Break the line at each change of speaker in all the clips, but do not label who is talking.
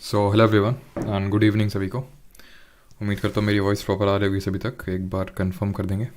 So hello everyone and good evening सभी को। उम्मीद करता हूँ मेरी वॉइस प्रॉपर आ रही होगी सभी तक। एक बार कंफर्म कर देंगे।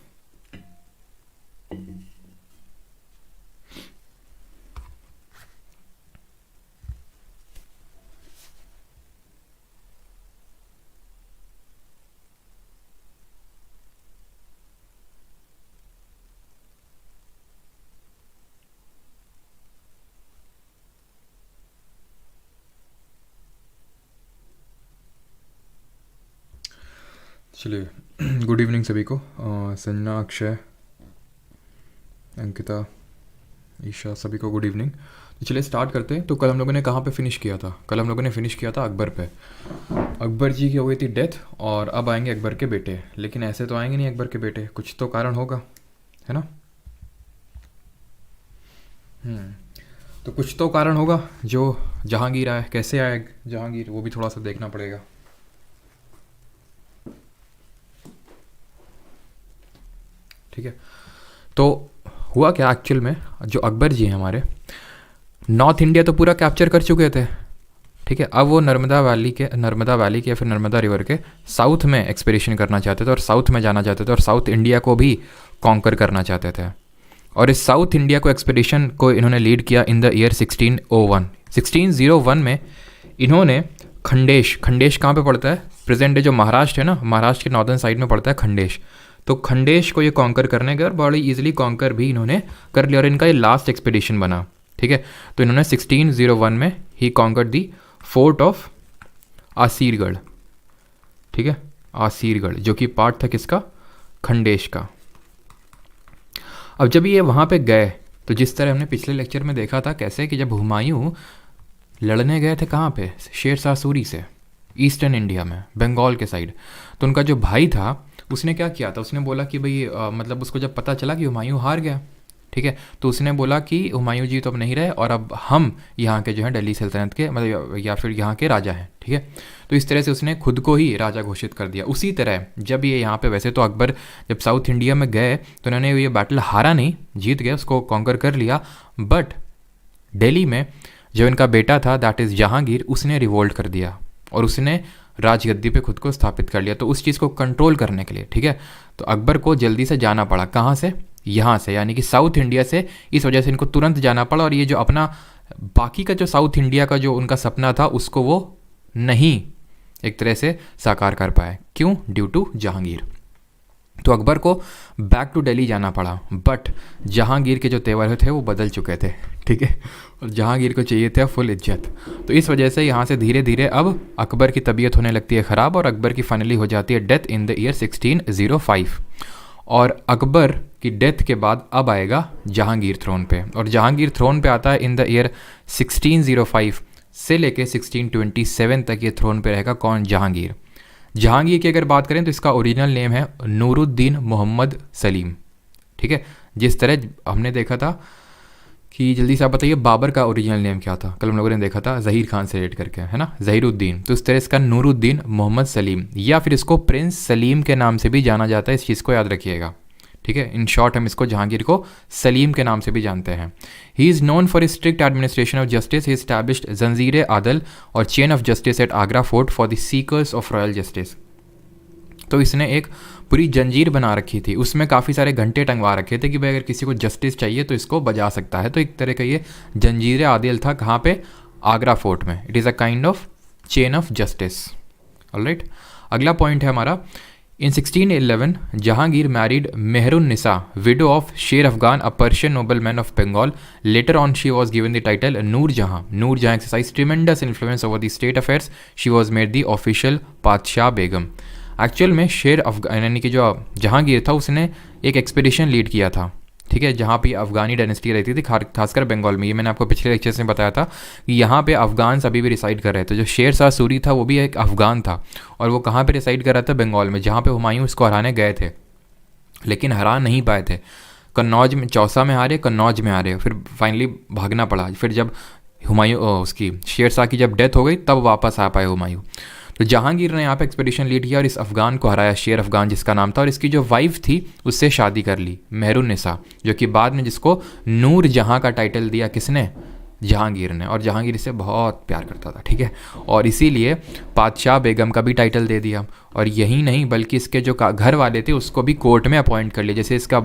चलिए गुड इवनिंग सभी को। संजना, अक्षय, अंकिता, ईशा, सभी को गुड इवनिंग। तो चलिए स्टार्ट करते हैं। तो कल हम लोगों ने कहाँ पे फिनिश किया था? कल हम लोगों ने फिनिश किया था अकबर पे। अकबर जी की हो गई थी डेथ और अब आएंगे अकबर के बेटे। लेकिन ऐसे तो आएंगे नहीं अकबर के बेटे, कुछ तो कारण होगा, है ना? तो कुछ तो कारण होगा। जो जहांगीर आए, कैसे आए जहांगीर, वो भी थोड़ा सा देखना पड़ेगा। ठीक है। तो हुआ क्या एक्चुअल में, जो अकबर जी हैं हमारे, नॉर्थ इंडिया तो पूरा कैप्चर कर चुके थे। ठीक है। अब वो नर्मदा वैली के या फिर नर्मदा रिवर के साउथ में एक्सपेडिशन करना चाहते थे और साउथ में जाना चाहते थे और साउथ इंडिया को भी कॉन्कर करना चाहते थे। और इस साउथ इंडिया को एक्सपेडिशन को इन्होंने लीड किया इन द ईयर 1601। 1601 में इन्होंने खंडेश, खंडेश कहाँ पे पड़ता है? प्रेजेंट डे जो महाराष्ट्र है ना, महाराष्ट्र के नॉर्दर्न साइड में पड़ता है खंडेश। तो खंडेश को ये कॉन्कर करने गए और बड़ी इजीली कॉन्कर भी इन्होंने कर लिया और इनका ये लास्ट एक्सपेडिशन बना। ठीक है। तो इन्होंने 1601 में ही कॉन्कर दी फोर्ट ऑफ आसीरगढ़। ठीक है, आसीरगढ़, जो कि पार्ट था किसका? खंडेश का। अब जब ये वहाँ पे गए तो जिस तरह हमने पिछले लेक्चर में देखा था कैसे कि जब हुमायूं लड़ने गए थे कहाँ पे? शेर शाह सूरी से, ईस्टर्न इंडिया में, बंगाल के साइड। तो उनका जो भाई था उसने क्या किया था? उसने बोला कि भाई मतलब उसको जब पता चला कि हुमायूं हार गया, ठीक है, तो उसने बोला कि हुमायूं जी तो अब नहीं रहे और अब हम यहाँ के जो हैं दिल्ली सल्तनत के मतलब या फिर यहाँ के राजा हैं। ठीक है। तो इस तरह से उसने खुद को ही राजा घोषित कर दिया। उसी तरह जब ये यहाँ पे, वैसे तो अकबर जब साउथ इंडिया में गए तो उन्होंने ये बैटल हारा नहीं, जीत गए, उसको कॉन्कर कर लिया। बट दिल्ली में जो इनका बेटा था दैट इज़ जहांगीर, उसने रिवोल्ट कर दिया और उसने राजगद्दी पे खुद को स्थापित कर लिया। तो उस चीज़ को कंट्रोल करने के लिए, ठीक है, तो अकबर को जल्दी से जाना पड़ा। कहाँ से? यहाँ से, यानी कि साउथ इंडिया से। इस वजह से इनको तुरंत जाना पड़ा और ये जो अपना बाकी का जो साउथ इंडिया का जो उनका सपना था उसको वो नहीं एक तरह से साकार कर पाए। क्यों? Due to Jahangir. तो अकबर को बैक टू दिल्ली जाना पड़ा। बट जहांगीर के जो तेवर थे वो बदल चुके थे। ठीक है। और जहांगीर को चाहिए था फुल इज्जत। तो इस वजह से यहाँ से धीरे धीरे अब अकबर की तबीयत होने लगती है ख़राब और अकबर की फाइनली हो जाती है डेथ इन द ईयर 1605। और अकबर की डेथ के बाद अब आएगा जहांगीर थ्रोन पे। और जहांगीर थ्रोन पे आता है इन द ईयर 1605 से लेके 1627 तक ये थ्रोन पे रहेगा। कौन? जहांगीर। जहांगीर की अगर बात करें तो इसका ओरिजिनल नेम है नूरुद्दीन मोहम्मद सलीम। ठीक है। जिस तरह हमने देखा था कि जल्दी से आप बताइए बाबर का ओरिजिनल नेम क्या था? कल हम लोगों ने देखा था ज़हीर खान से रिलेट करके, है ना, ज़हीरुद्दीन। तो इस तरह इसका नूरुद्दीन मोहम्मद सलीम या फिर इसको प्रिंस सलीम के नाम से भी जाना जाता है। इस चीज़ को याद रखिएगा। ठीक है। इन शॉर्ट हम इसको जहांगीर को सलीम के नाम से भी जानते हैं। He is known for strict administration of justice. He established जंजीर आदल और chain of justice eight Agra fort for the seekers of royal justice. तो इसने एक पूरी जंजीर बना रखी थी, उसमें काफ़ी सारे घंटे टंगवा रखे थे कि भाई अगर किसी को जस्टिस चाहिए तो इसको बजा सकता है। तो एक तरह का ये जंजीर आदिल था। कहाँ पे? आगरा फोर्ट में। It is a kind of chain of justice. Alright. अगला पॉइंट है हमारा, in 1611 Jahangir married Mehrun Nisa, widow of Sher Afghan, a Persian nobleman of Bengal. Later on she was given the title Noor Jahan. Noor Jahan exercise tremendous influence over the state affairs. She was made the official Padshah Begum. Actual में शेर अफगान यानी कि जो जहांगीर था उसने एक एक्सपेडिशन लीड किया था। ठीक है। जहाँ पे अफगानी डायनेस्टी रहती थी, खासकर बंगाल में। ये मैंने आपको पिछले लेक्चर्स में बताया था कि यहाँ पे अफगान अभी भी रिसाइड कर रहे थे। जो शेर शाह सूरी था वो भी एक अफगान था और वो कहाँ पे रिसाइड कर रहा था? बंगाल में, जहाँ पे हुमायूं इसको हराने गए थे लेकिन हरा नहीं पाए थे। कन्नौज में, चौसा में हारे, कन्नौज में हारे, फिर फाइनली भागना पड़ा। फिर जब हुमायूं उसकी शेर शाह की जब डेथ हो गई तब वापस आ पाए हुमायूं। तो जहांगीर ने यहाँ पे एक्सपेडिशन लीड किया और इस अफगान को हराया, शेर अफगान जिसका नाम था। और इसकी जो वाइफ थी उससे शादी कर ली, मेहरुन निसा, जो कि बाद में जिसको नूर जहां का टाइटल दिया किसने? जहांगीर ने, और जहांगीर इससे बहुत प्यार करता था, ठीक है। और इसीलिए पातशाह बेगम का भी टाइटल दे दिया। और यही नहीं बल्कि इसके जो घर वाले थे उसको भी कोर्ट में अपॉइंट कर लिया। जैसे इसका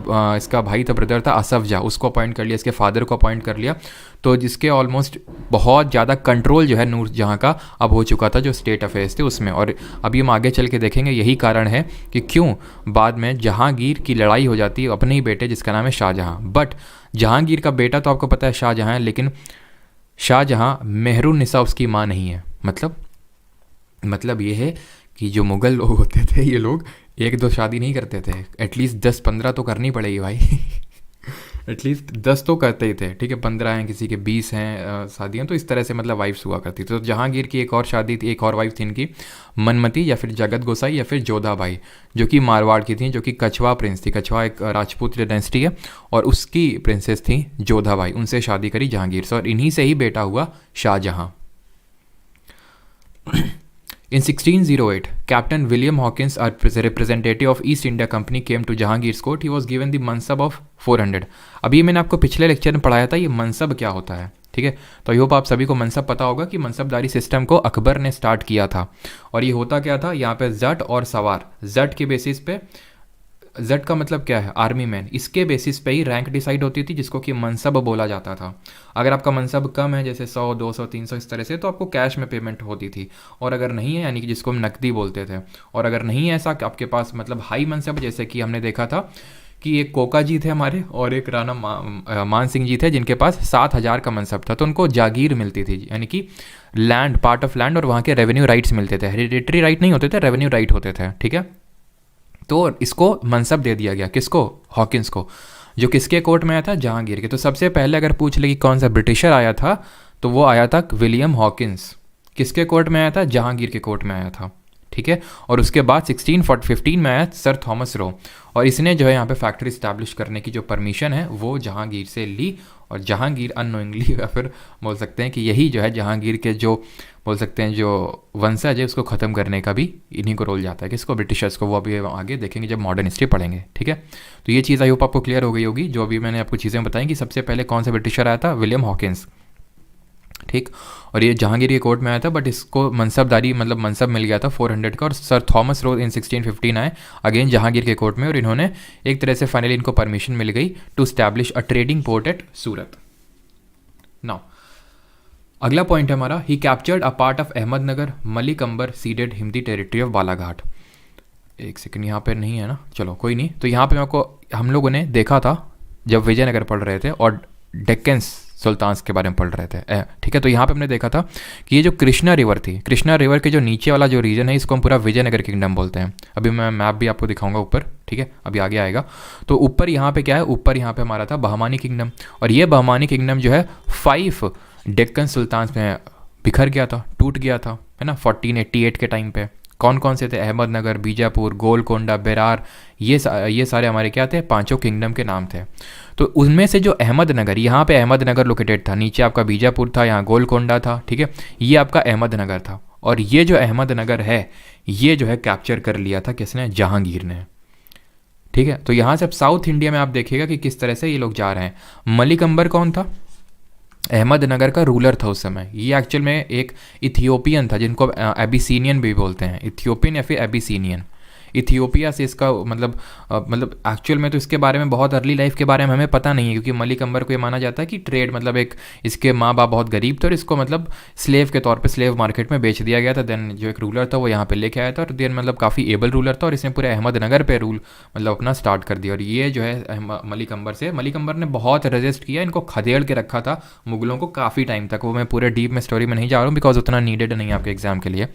भाई था, ब्रदर था असफ जहाँ, उसको अपॉइंट कर लिया, इसके फादर को अपॉइंट कर लिया। तो जिसके ऑलमोस्ट बहुत ज़्यादा कंट्रोल जो है नूर जहाँ का अब हो चुका था जो स्टेट अफेयर्स थे उसमें। और अभी हम आगे चल के देखेंगे यही कारण है कि क्यों बाद में जहांगीर की लड़ाई हो जाती है अपने ही बेटे जिसका नाम है शाहजहाँ। बट जहांगीर का बेटा तो आपको पता है शाहजहाँ है, लेकिन शाहजहाँ मेहरुन्निसा उसकी माँ नहीं है। मतलब ये है कि जो मुग़ल लोग होते थे ये लोग एक दो शादी नहीं करते थे, एटलीस्ट 10-15 तो करनी पड़ेगी भाई एटलीस्ट 10 तो करते ही थे, ठीक है। 15 हैं, किसी के 20 हैं शादियाँ, तो इस तरह से मतलब वाइफ्स हुआ करती थी। तो जहांगीर की एक और शादी थी, एक और वाइफ थी इनकी मनमती या फिर जगत गोसाई या फिर जोधाबाई, जो कि मारवाड़ की थी, जो कि कछवा प्रिंस थी। कछवा एक राजपूत डायनेस्टी है और उसकी प्रिंसेस थी जोधाबाई, उनसे शादी करी जहांगीर से और इन्हीं से ही बेटा हुआ Shahjahan. In 1608, Captain William Hawkins, a representative of East India Company, came to Jahangir's court. He was given the mansab of 400. अभी मैंने आपको पिछले लेक्चर में पढ़ाया था ये मनसब क्या होता है, ठीक है। तो आई होप आप सभी को मनसब पता होगा कि मनसबदारी सिस्टम को अकबर ने स्टार्ट किया था। और ये होता क्या था, यहाँ पे जट और सवार, जट के बेसिस पे, जट का मतलब क्या है आर्मी मैन, इसके बेसिस पे ही रैंक डिसाइड होती थी जिसको कि मनसब बोला जाता था। अगर आपका मनसब कम है जैसे 100, 200, 300 इस तरह से, तो आपको कैश में पेमेंट होती थी। और अगर नहीं है यानी कि जिसको हम नकदी बोलते थे, और अगर नहीं है ऐसा कि आपके पास मतलब हाई मनसब, जैसे कि हमने देखा था कि एक कोका जी थे हमारे और एक राणा मान सिंह जी थे जिनके पास 7,000 का मनसब था, तो उनको जागीर मिलती थी, यानी कि लैंड, पार्ट ऑफ लैंड, और वहाँ के रेवेन्यू राइट्स मिलते थे। हेरिडेटरी राइट नहीं होते थे, रेवेन्यू राइट होते थे, ठीक है। तो इसको मनसब दे दिया गया, किसको, हॉकिंस को, जो किसके कोर्ट में आया था, जहांगीर के। तो सबसे पहले अगर पूछ ले कि कौन सा ब्रिटिशर आया था, तो वो आया था विलियम हॉकिंस। किसके कोर्ट में आया था, जहांगीर के कोर्ट में आया था, ठीक है। और उसके बाद 1615 में आया सर थॉमस रो, और इसने जो है यहाँ पे फैक्ट्री इस्टेब्लिश करने की जो परमिशन है वो जहांगीर से ली। और जहांगीर अननोइंगली या फिर बोल सकते हैं कि यही जो है जहांगीर के जो बोल सकते हैं जो वंशज है उसको ख़त्म करने का भी इन्हीं को रोल जाता है, किसको, ब्रिटिशर्स को। वो अभी आगे देखेंगे जब मॉडर्न हिस्ट्री पढ़ेंगे, ठीक है। तो ये चीज़ आई होप आपको क्लियर हो गई होगी, जो अभी मैंने आपको चीज़ें बताई कि सबसे पहले कौन सा ब्रिटिशर आया था, विलियम हॉकिंस, ठीक। और ये जहांगीर के कोर्ट में आया था, बट इसको मनसबदारी मतलब मनसब मिल गया था 400 का। और सर थॉमस रो इन 1615 आए अगेन जहांगीर के कोर्ट में, और इन्होंने एक तरह से फाइनली इनको परमिशन मिल गई to establish a trading port at Surat. Now अगला पॉइंट है हमारा, he captured a part of Ahmednagar, Malik Ambar ceded him the territory of Balaghat. एक सेकंड, यहाँ पे नहीं है ना, चलो कोई नहीं। तो यहाँ पे हम लोगों ने देखा था जब विजयनगर पढ़ रहे थे और डेक्कन सुल्तान्स के बारे में पढ़ रहे थे, ठीक है। तो यहाँ पे हमने देखा था कि ये जो कृष्णा रिवर थी, कृष्णा रिवर के जो नीचे वाला जो रीजन है इसको हम पूरा विजयनगर किंगडम बोलते हैं। अभी मैं मैप भी आपको दिखाऊंगा ऊपर, ठीक है, अभी आगे आएगा। तो ऊपर यहाँ पे क्या है, ऊपर यहाँ पे हमारा था बहमानी किंगडम, और ये बहमानी किंगडम जो है 5 डेक्कन सुल्तान्स में बिखर गया था, टूट गया था, है ना, 1488 के टाइम पे। कौन कौन से थे, अहमदनगर, बीजापुर, गोलकोंडा, बेरार, ये सारे हमारे क्या थे, 5 किंगडम के नाम थे। तो उनमें से जो अहमदनगर, यहाँ पे अहमदनगर लोकेटेड था, नीचे आपका बीजापुर था, यहाँ गोलकोंडा था, ठीक है, ये आपका अहमदनगर था। और ये जो अहमदनगर है ये जो है कैप्चर कर लिया था किसने, जहांगीर ने, ठीक है। तो यहाँ से अब साउथ इंडिया में आप देखिएगा कि किस तरह से ये लोग जा रहे हैं। मलिक अंबर कौन था, अहमदनगर का रूलर था उस समय। ये एक्चुअल में एक इथियोपियन था जिनको एबिसीनियन भी बोलते हैं, इथियोपियन या फिर एबिसीनियन। इथियोपिया से इसका मतलब एक्चुअल में तो इसके बारे में बहुत अर्ली लाइफ के बारे में हमें पता नहीं है, क्योंकि मलिक अंबर को ये माना जाता है कि ट्रेड मतलब एक इसके माँ बाप बहुत गरीब थे और इसको मतलब स्लेव के तौर पे स्लेव मार्केट में बेच दिया गया था। देन जो एक रूलर था वो यहाँ पे लेके आया था और देन मतलब काफ़ी एबल रूलर था और इसने पूरे अहमदनगर पे रूल मतलब अपना स्टार्ट कर दिया। और ये जो है मलिक अंबर ने बहुत रेजिस्ट किया, इनको खदेड़ के रखा था मुगलों को काफ़ी टाइम तक। वो मैं पूरे डीप में स्टोरी में नहीं जा रहा हूँ बिकॉज उतना नीडेड नहीं है आपके एग्जाम के लिए।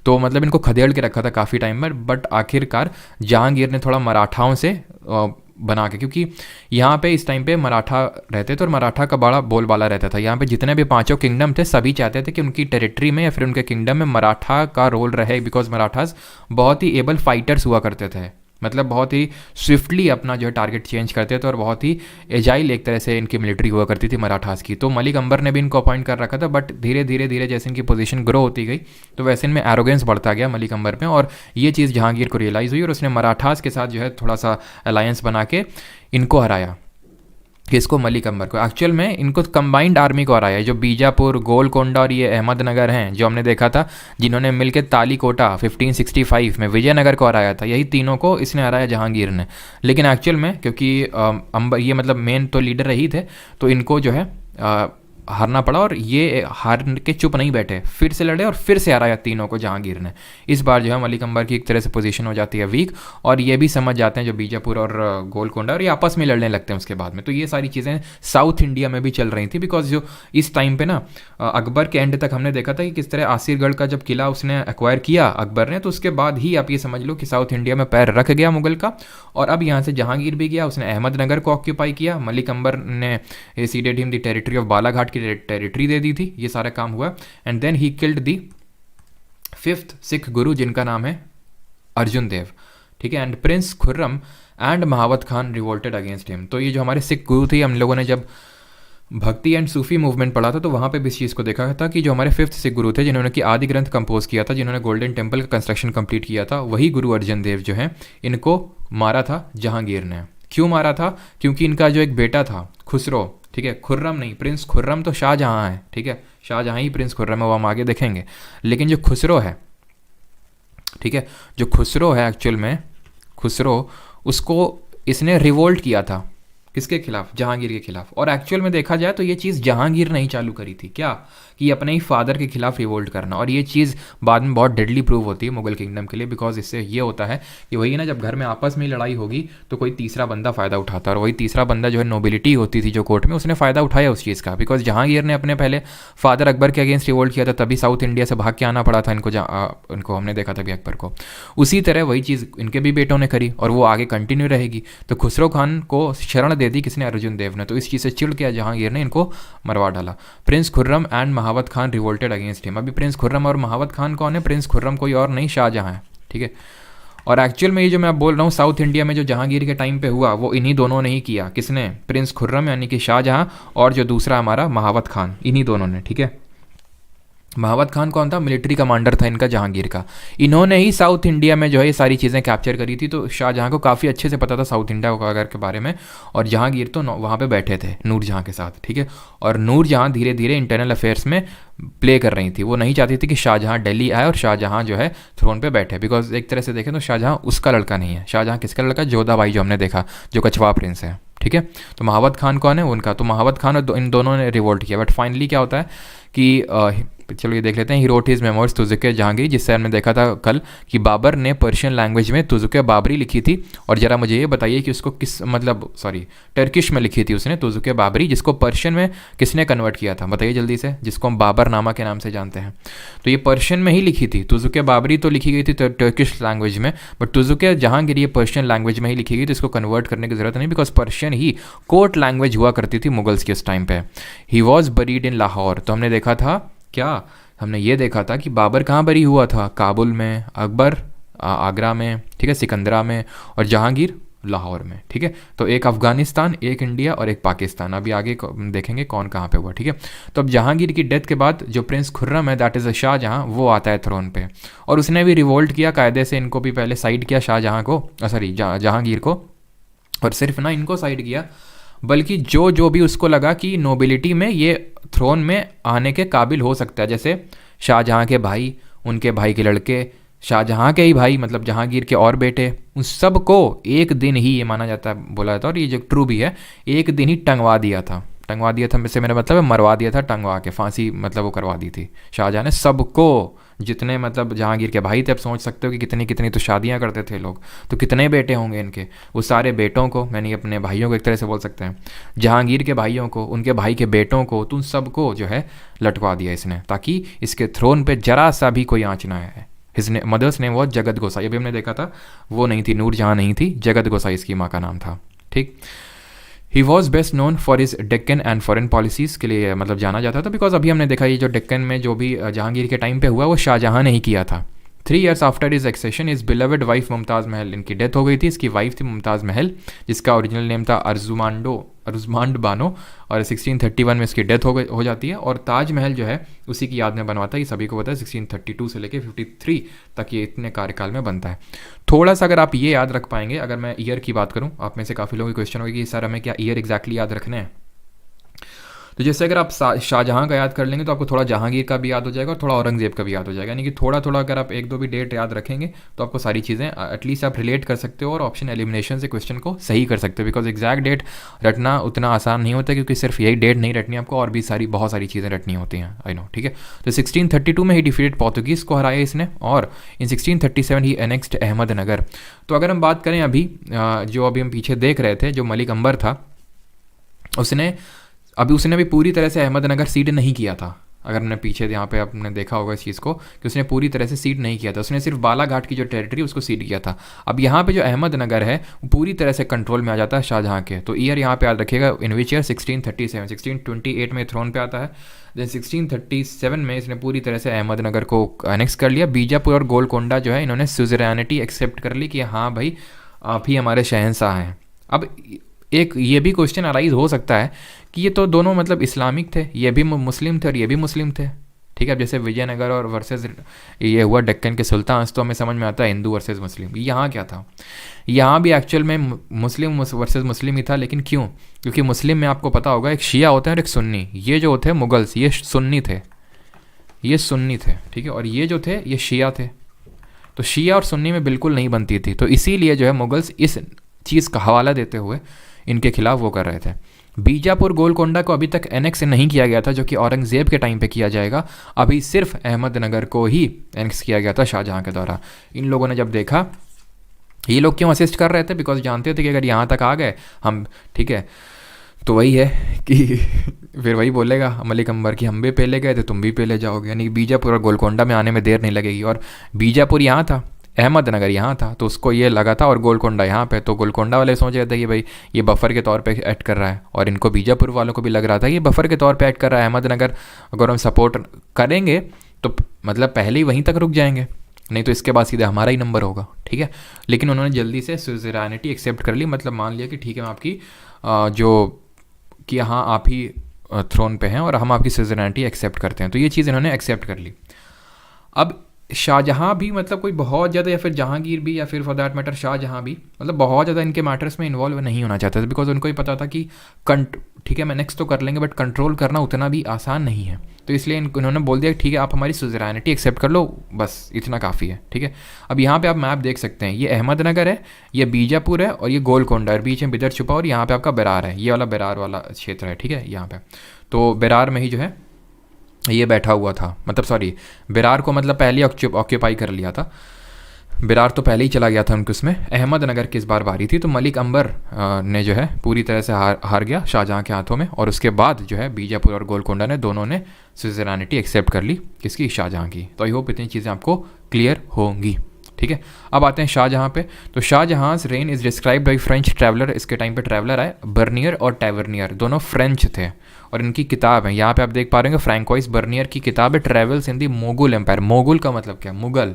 तो मतलब इनको खदेड़ के रखा था काफ़ी टाइम में, बट आखिरकार जहांगीर ने थोड़ा मराठाओं से बना के, क्योंकि यहाँ पे इस टाइम पे मराठा रहते थे और मराठा का बड़ा बोलबाला रहता था। यहाँ पे जितने भी 5 किंगडम थे सभी चाहते थे कि उनकी टेरिटरी में या फिर उनके किंगडम में मराठा का रोल रहे, बिकॉज मराठास बहुत ही एबल फाइटर्स हुआ करते थे, मतलब बहुत ही स्विफ्टली अपना जो है टारगेट चेंज करते थे और बहुत ही एजाइल एक तरह से इनकी मिलिट्री हुआ करती थी मराठास की। तो मलिक अंबर ने भी इनको अपॉइंट कर रखा था, बट धीरे धीरे जैसे इनकी पोजीशन ग्रो होती गई तो वैसे इनमें एरोगेंस बढ़ता गया मलिक अंबर में, और ये चीज़ जहांगीर को रियलाइज़ हुई और उसने मराठास के साथ जो है थोड़ा सा अलायंस बना के इनको हराया। किसको? मलिक अंबर को। एक्चुअल में इनको कंबाइंड आर्मी को हराया है, जो बीजापुर, गोलकोंडा और ये अहमदनगर हैं जो हमने देखा था, जिन्होंने मिलकर तालीकोटा 1565 में विजयनगर को हराया था, यही तीनों को इसने हराया जहांगीर ने। लेकिन एक्चुअल में क्योंकि अंबर ये मतलब मेन तो लीडर रही थे, तो इनको जो है हारना पड़ा, और ये हार के चुप नहीं बैठे, फिर से लड़े और फिर से हराया तीनों को जहांगीर ने। इस बार जो है मलिक अंबर की एक तरह से पोजीशन हो जाती है वीक, और ये भी समझ जाते हैं जो बीजापुर और गोलकोंडा, और ये आपस में लड़ने लगते हैं उसके बाद में। तो ये सारी चीज़ें साउथ इंडिया में भी चल रही थी, बिकॉज जो इस टाइम पे ना अकबर के एंड तक हमने देखा था कि किस तरह आसिरगढ़ का जब किला उसने एक्वायर किया अकबर ने, तो उसके बाद ही आप ये समझ लो कि साउथ इंडिया में पैर रख गया मुगल का। और अब यहाँ से जहांगीर भी गया, उसने अहमदनगर को ऑक्यूपाई किया, मलिक अंबर ने ceded him the territory of Balaghat की टेरिटरी दे दी थी, ये सारा काम हुआ। And then he killed the 5th Sikh guru, जिनका नाम है अर्जुन देव, ठीक है। And Prince Khurram and Mahabat Khan revolted against him. तो ये जो हमारे सिख गुरु थे, हम लोगों ने जब भक्ति एंड सूफी मूवमेंट पढ़ा था तो वहाँ पे भी इस चीज़ को देखा था कि जो हमारे 5th सिख गुरु थे, जिन्होंने कि आदि ग्रंथ कंपोज किया था, जिन्होंने गोल्डन टेम्पल का कंस्ट्रक्शन कंप्लीट किया था, वही गुरु अर्जन देव जो है, इनको मारा था जहांगीर ने। क्यों मारा था? क्योंकि इनका जो एक बेटा था खुसरो, ठीक है, खुर्रम नहीं, प्रिंस खुर्रम तो शाहजहाँ है, ठीक है, शाहजहाँ ही प्रिंस खुर्रम है, वो हम आगे देखेंगे। लेकिन जो खुसरो है, ठीक है, जो खुसरो है एक्चुअल में, खुसरो, उसको इसने रिवोल्ट किया था, किसके खिलाफ? जहांगीर के खिलाफ। और एक्चुअल में देखा जाए तो ये चीज़ जहांगीर ने ही चालू करी थी, क्या? कि अपने ही फादर के खिलाफ रिवोल्ट करना। और ये चीज़ बाद में बहुत डेडली प्रूव होती है मुगल किंगडम के लिए, बिकॉज इससे ये होता है कि वही ना, जब घर में आपस में लड़ाई होगी तो कोई तीसरा बंदा फ़ायदा उठाता है, और वही तीसरा बंदा जो है नोबिलिटी होती थी जो कोर्ट में, उसने फ़ायदा उठाया उस चीज़ का। बिकॉज जहांगीर ने अपने पहले फादर अकबर के अगेंस्ट रिवोल्ट किया था, तभी साउथ इंडिया से भाग के आना पड़ा था इनको हमने देखा था भी अकबर को। उसी तरह वही चीज़ इनके भी बेटों ने करी, और वो आगे कंटिन्यू रहेगी। तो खुसरो खान को शरण दे दी किसने? अर्जुन देव ने। तो इस चीज़ से चिढ़ के जहांगीर ने इनको मरवा डाला। Prince Khurram and Mahabat Khan revolted against him. अभी प्रिंस खुर्रम और महावत खान कौन है? प्रिंस खुर्रम कोई और नहीं, शाहजहाँ है, ठीक है। और एक्चुअल में ये जो मैं बोल रहा हूँ साउथ इंडिया में जो जहांगीर के टाइम पे हुआ, वो इन्हीं दोनों ने ही किया। किसने? प्रिंस खुर्रम यानी कि शाहजहाँ, और जो दूसरा हमारा महावत खान, इन्हीं दोनों ने, ठीक है। महावत खान कौन था? मिलिट्री कमांडर था इनका जहांगीर का। इन्होंने ही साउथ इंडिया में जो है ये सारी चीज़ें कैप्चर करी थी। तो शाहजहाँ को काफ़ी अच्छे से पता था साउथ इंडिया वगैरह के बारे में, और जहांगीर तो वहाँ पे बैठे थे नूरजहाँ के साथ, ठीक है। और नूरजहाँ धीरे धीरे इंटरनल अफेयर्स में प्ले कर रही थी। वो नहीं चाहती थी कि शाहजहाँ दिल्ली आए और शाहजहाँ जो है थ्रोन पे बैठे, बिकॉज एक तरह से देखें तो शाहजहाँ उसका लड़का नहीं है। शाहजहाँ किसका लड़का? जोधा बाई, जो हमने देखा, जो कछवा प्रिंस है, ठीक है। तो महावत खान कौन है? उनका। तो महावत खान और इन दोनों ने रिवोल्ट किया। बट फाइनली क्या होता है कि चलो ये देख लेते हैं, he wrote his memoirs Tuzuke Jahangir, जिससे हमने देखा था कल कि बाबर ने पर्शियन लैंग्वेज में तुजुके बाबरी लिखी थी। और ज़रा मुझे ये बताइए कि उसको किस टर्किश में लिखी थी उसने तुजुके बाबरी, जिसको पर्शियन में किसने कन्वर्ट किया था? बताइए जल्दी से, जिसको हम बाबर नामा के नाम से जानते हैं। तो ये पर्शियन में ही लिखी थी। तुजुके बाबरी तो लिखी गई थी टर्किश लैंग्वेज में, बट तुजुके जहांगीर ये पर्शियन लैंग्वेज में ही लिखी गई, तो इसको कन्वर्ट करने की ज़रूरत नहीं, because Persian he court language हुआ करती थी मुगल्स के उस टाइम पे। ही वॉज बरीड इन लाहौर। तो हमने देखा था क्या? हमने ये देखा था कि बाबर कहाँ बरी हुआ था? काबुल में, अकबर आगरा में, ठीक है, सिकंदरा में, और जहांगीर लाहौर में, ठीक है। तो एक अफगानिस्तान, एक इंडिया और एक पाकिस्तान। अभी आगे देखेंगे कौन कहाँ पे हुआ, ठीक है। तो अब जहांगीर की डेथ के बाद जो प्रिंस खुर्रम है, दैट इज़ अ शाहजहाँ, वो आता है थ्रोन पे, और उसने भी रिवोल्ट किया कायदे से। इनको भी पहले साइड किया शाहजहाँ को, जहांगीर को। और सिर्फ ना इनको साइड किया, बल्कि जो जो भी उसको लगा कि नोबिलिटी में ये थ्रोन में आने के काबिल हो सकता है, जैसे शाहजहाँ के भाई, उनके भाई के लड़के, शाहजहाँ के ही भाई मतलब जहांगीर के और बेटे, उन सब को एक दिन ही, ये माना जाता है, बोला जाता है, और ये जो ट्रू भी है, एक दिन ही टंगवा दिया था। वैसे मेरा मतलब है मरवा दिया था, टंगवा के, फांसी मतलब वो करवा दी थी शाहजहाँ ने सबको, जितने मतलब जहांगीर के भाई थे। अब सोच सकते हो कि कितनी कितनी तो शादियां करते थे लोग, तो कितने बेटे होंगे इनके। वो सारे बेटों को, मैंने अपने भाइयों को एक तरह से बोल सकते हैं, जहांगीर के भाइयों को, उनके भाई के बेटों को, तो उन सबको जो है लटवा दिया इसने, ताकि इसके थ्रोन पे जरा सा भी कोई आँच ना आए। हिज मदर्स नेम वॉज जगत गोसाई। अभी हमने देखा था वो नहीं थी नूरजहाँ नहीं थी, जगत गोसाई इसकी माँ का नाम था, ठीक। He was best known for his Deccan and foreign policies के लिए मतलब जाना जाता था, बिकॉज अभी हमने देखा ये जो डेक्कन में जो भी जहांगीर के टाइम पे हुआ वो शाहजहाँ ने ही किया था, 3 years after his accession his beloved wife Mumtaz Mahal, इनकी डेथ हो गई थी। इसकी वाइफ थी मुमताज़ महल, जिसका ओरिजिनल नेम था अर्जुमांड बानो, और 1631 में इसकी डेथ हो जाती है। और ताजमहल जो है उसी की याद में बनवाता है, ये सभी को पता है। 1632 से लेके 53 तक ये इतने कार्यकाल में बनता है। थोड़ा सा अगर आप ये याद रख पाएंगे, अगर मैं ईयर की बात करूँ, आप में से काफ़ी लोगों की क्वेश्चन होगी कि सर हमें क्या ईयर एग्जैक्टली याद रखने हैं। तो जैसे अगर आप शाहजहाँ का याद कर लेंगे तो आपको थोड़ा जहांगीर का भी याद हो जाएगा और थोड़ा औरंगजेब का भी याद हो जाएगा, यानी कि थोड़ा थोड़ा अगर आप एक दो भी डेट याद रखेंगे तो आपको सारी चीज़ें एटलीस्ट आप रिलेट कर सकते हो और ऑप्शन एलिमिनेशन से क्वेश्चन को सही कर सकते हो। बिकॉज एग्जैक्ट डेट रटना उतना आसान नहीं होता, क्योंकि सिर्फ यही डेट नहीं रटनी आपको, और भी बहुत सारी चीज़ें रटनी होती हैं, आई नो, ठीक है। तो 1632 में ही डिफीटेड पोर्तुगीज़ को हराया इसने, और इन 1637 ही एनेक्स्ड अहमदनगर। तो अगर हम बात करें अभी जो अभी हम पीछे देख रहे थे, जो मलिक अंबर था, उसने भी पूरी तरह से अहमदनगर सीड नहीं किया था। अगर हमने पीछे यहाँ पे आपने देखा होगा इस चीज़ को कि उसने पूरी तरह से सीड नहीं किया था, उसने सिर्फ बालाघाट की जो टेरिटरी उसको सीड किया था। अब यहाँ पे जो अहमदनगर है वो पूरी तरह से कंट्रोल में आ जाता है शाहजहाँ के। तो ईयर यहाँ पे याद रखिएगा, इन विच ईयर 1637, 1628 में थ्रोन पे आता है। देन 1637 में इसने पूरी तरह से अहमदनगर को एनेक्स कर लिया। बीजापुर और गोलकोंडा जो है इन्होंने सुजरानिटी एक्सेप्ट कर ली कि हाँ भाई आप ही हमारे शहंशाह हैं। अब एक ये भी क्वेश्चन अराइज हो सकता है कि ये तो दोनों मतलब इस्लामिक थे, ये भी मुस्लिम थे और ये भी मुस्लिम थे, ठीक है। अब जैसे विजयनगर और वर्सेस ये हुआ डेक्कन के सुल्तान, तो हमें समझ में आता है हिंदू वर्सेस मुस्लिम। यहाँ क्या था, यहाँ भी एक्चुअल में मुस्लिम वर्सेस मुस्लिम ही था, लेकिन क्यों? क्योंकि मुस्लिम में आपको पता होगा एक शिया होता है और एक सुन्नी। ये जो थे मुगल्स, ये सुन्नी थे, ठीक है, और ये जो थे ये शिया थे। तो शिया और सुन्नी में बिल्कुल नहीं बनती थी, तो इसीलिए जो है मुगल्स इस चीज़ का हवाला देते हुए इनके खिलाफ वो कर रहे थे। बीजापुर गोलकोंडा को अभी तक एनेक्स नहीं किया गया था, जो कि औरंगजेब के टाइम पे किया जाएगा। अभी सिर्फ अहमदनगर को ही एनेक्स किया गया था शाहजहाँ के द्वारा। इन लोगों ने जब देखा, ये लोग क्यों असिस्ट कर रहे थे, बिकॉज जानते थे कि अगर यहाँ तक आ गए हम, ठीक है, तो वही है कि फिर वही बोलेगा मलिक अंबर की हम भी पहले गए थे तुम भी पहले जाओगे, यानी कि बीजापुर और गोलकोंडा में आने में देर नहीं लगेगी। और बीजापुर यहाँ था, अहमदनगर यहाँ था, तो उसको ये लगा था, और गोलकोंडा यहाँ पे, तो गोलकोंडा वाले सोच रहे थे कि भाई ये बफर के तौर पे ऐड कर रहा है, और इनको बीजापुर वालों को भी लग रहा था ये बफर के तौर पे ऐड कर रहा है। अहमदनगर अगर हम सपोर्ट करेंगे तो मतलब पहले ही वहीं तक रुक जाएंगे, नहीं तो इसके बाद सीधे हमारा ही नंबर होगा, ठीक है। लेकिन उन्होंने जल्दी से सुज़रानिटी एक्सेप्ट कर ली, मतलब मान लिया कि ठीक है, मैं आपकी जो कि हाँ आप ही थ्रोन पे हैं और हम आपकी सुज़रानिटी एक्सेप्ट करते हैं। तो ये चीज़ इन्होंने एक्सेप्ट कर ली। अब शाहजहाँ भी मतलब कोई बहुत ज़्यादा, या फिर जहांगीर भी, या फिर फॉर दैट मैटर शाहजहाँ भी, मतलब बहुत ज़्यादा इनके मैटर्स में इन्वॉल्व नहीं होना चाहते थे, बिकॉज उनको ही पता था कि ठीक है मैं नेक्स्ट तो कर लेंगे, बट कंट्रोल करना उतना भी आसान नहीं है। तो इसलिए इन्होंने बोल दिया ठीक है आप हमारी सुज़रानिटी एक्सेप्ट कर लो, बस इतना काफ़ी है, ठीक है। अब यहाँ पे आप मैप देख सकते हैं, ये अहमदनगर है, ये बीजापुर है, और ये गोलकोंडा है, बीच में बिदर छुपा, और यहाँ पे आपका बेरार है, ये वाला बेरार वाला क्षेत्र है, ठीक है। यहाँ पे तो बेरार में ही जो है ये बैठा हुआ था, मतलब सॉरी बेरार को मतलब पहले ऑक्यूपाई कर लिया था, बेरार तो पहले ही चला गया था उनके उसमें। अहमदनगर की इस बार बारी थी, तो मलिक अंबर ने जो है पूरी तरह से हार गया शाहजहाँ के हाथों में, और उसके बाद जो है बीजापुर और गोलकोंडा ने दोनों ने सुज़रानिटी एक्सेप्ट कर ली, किसकी? शाहजहाँ की। तो आई होप इतनी चीज़ें आपको क्लियर होंगी, ठीक है। अब आते हैं शाहजहाँ पे। तो Shahjahan reign is describe by French traveller, इसके टाइम पे ट्रैवलर आए, बर्नियर और टैवर्नियर, दोनों फ्रेंच थे, और इनकी किताब है, यहाँ पे आप देख पा रहे हैं फ्रैंकोइस बर्नियर की किताब है, ट्रैवल्स इन दी मोगुल एम्पायर। मोगुल का मतलब क्या? मुगल।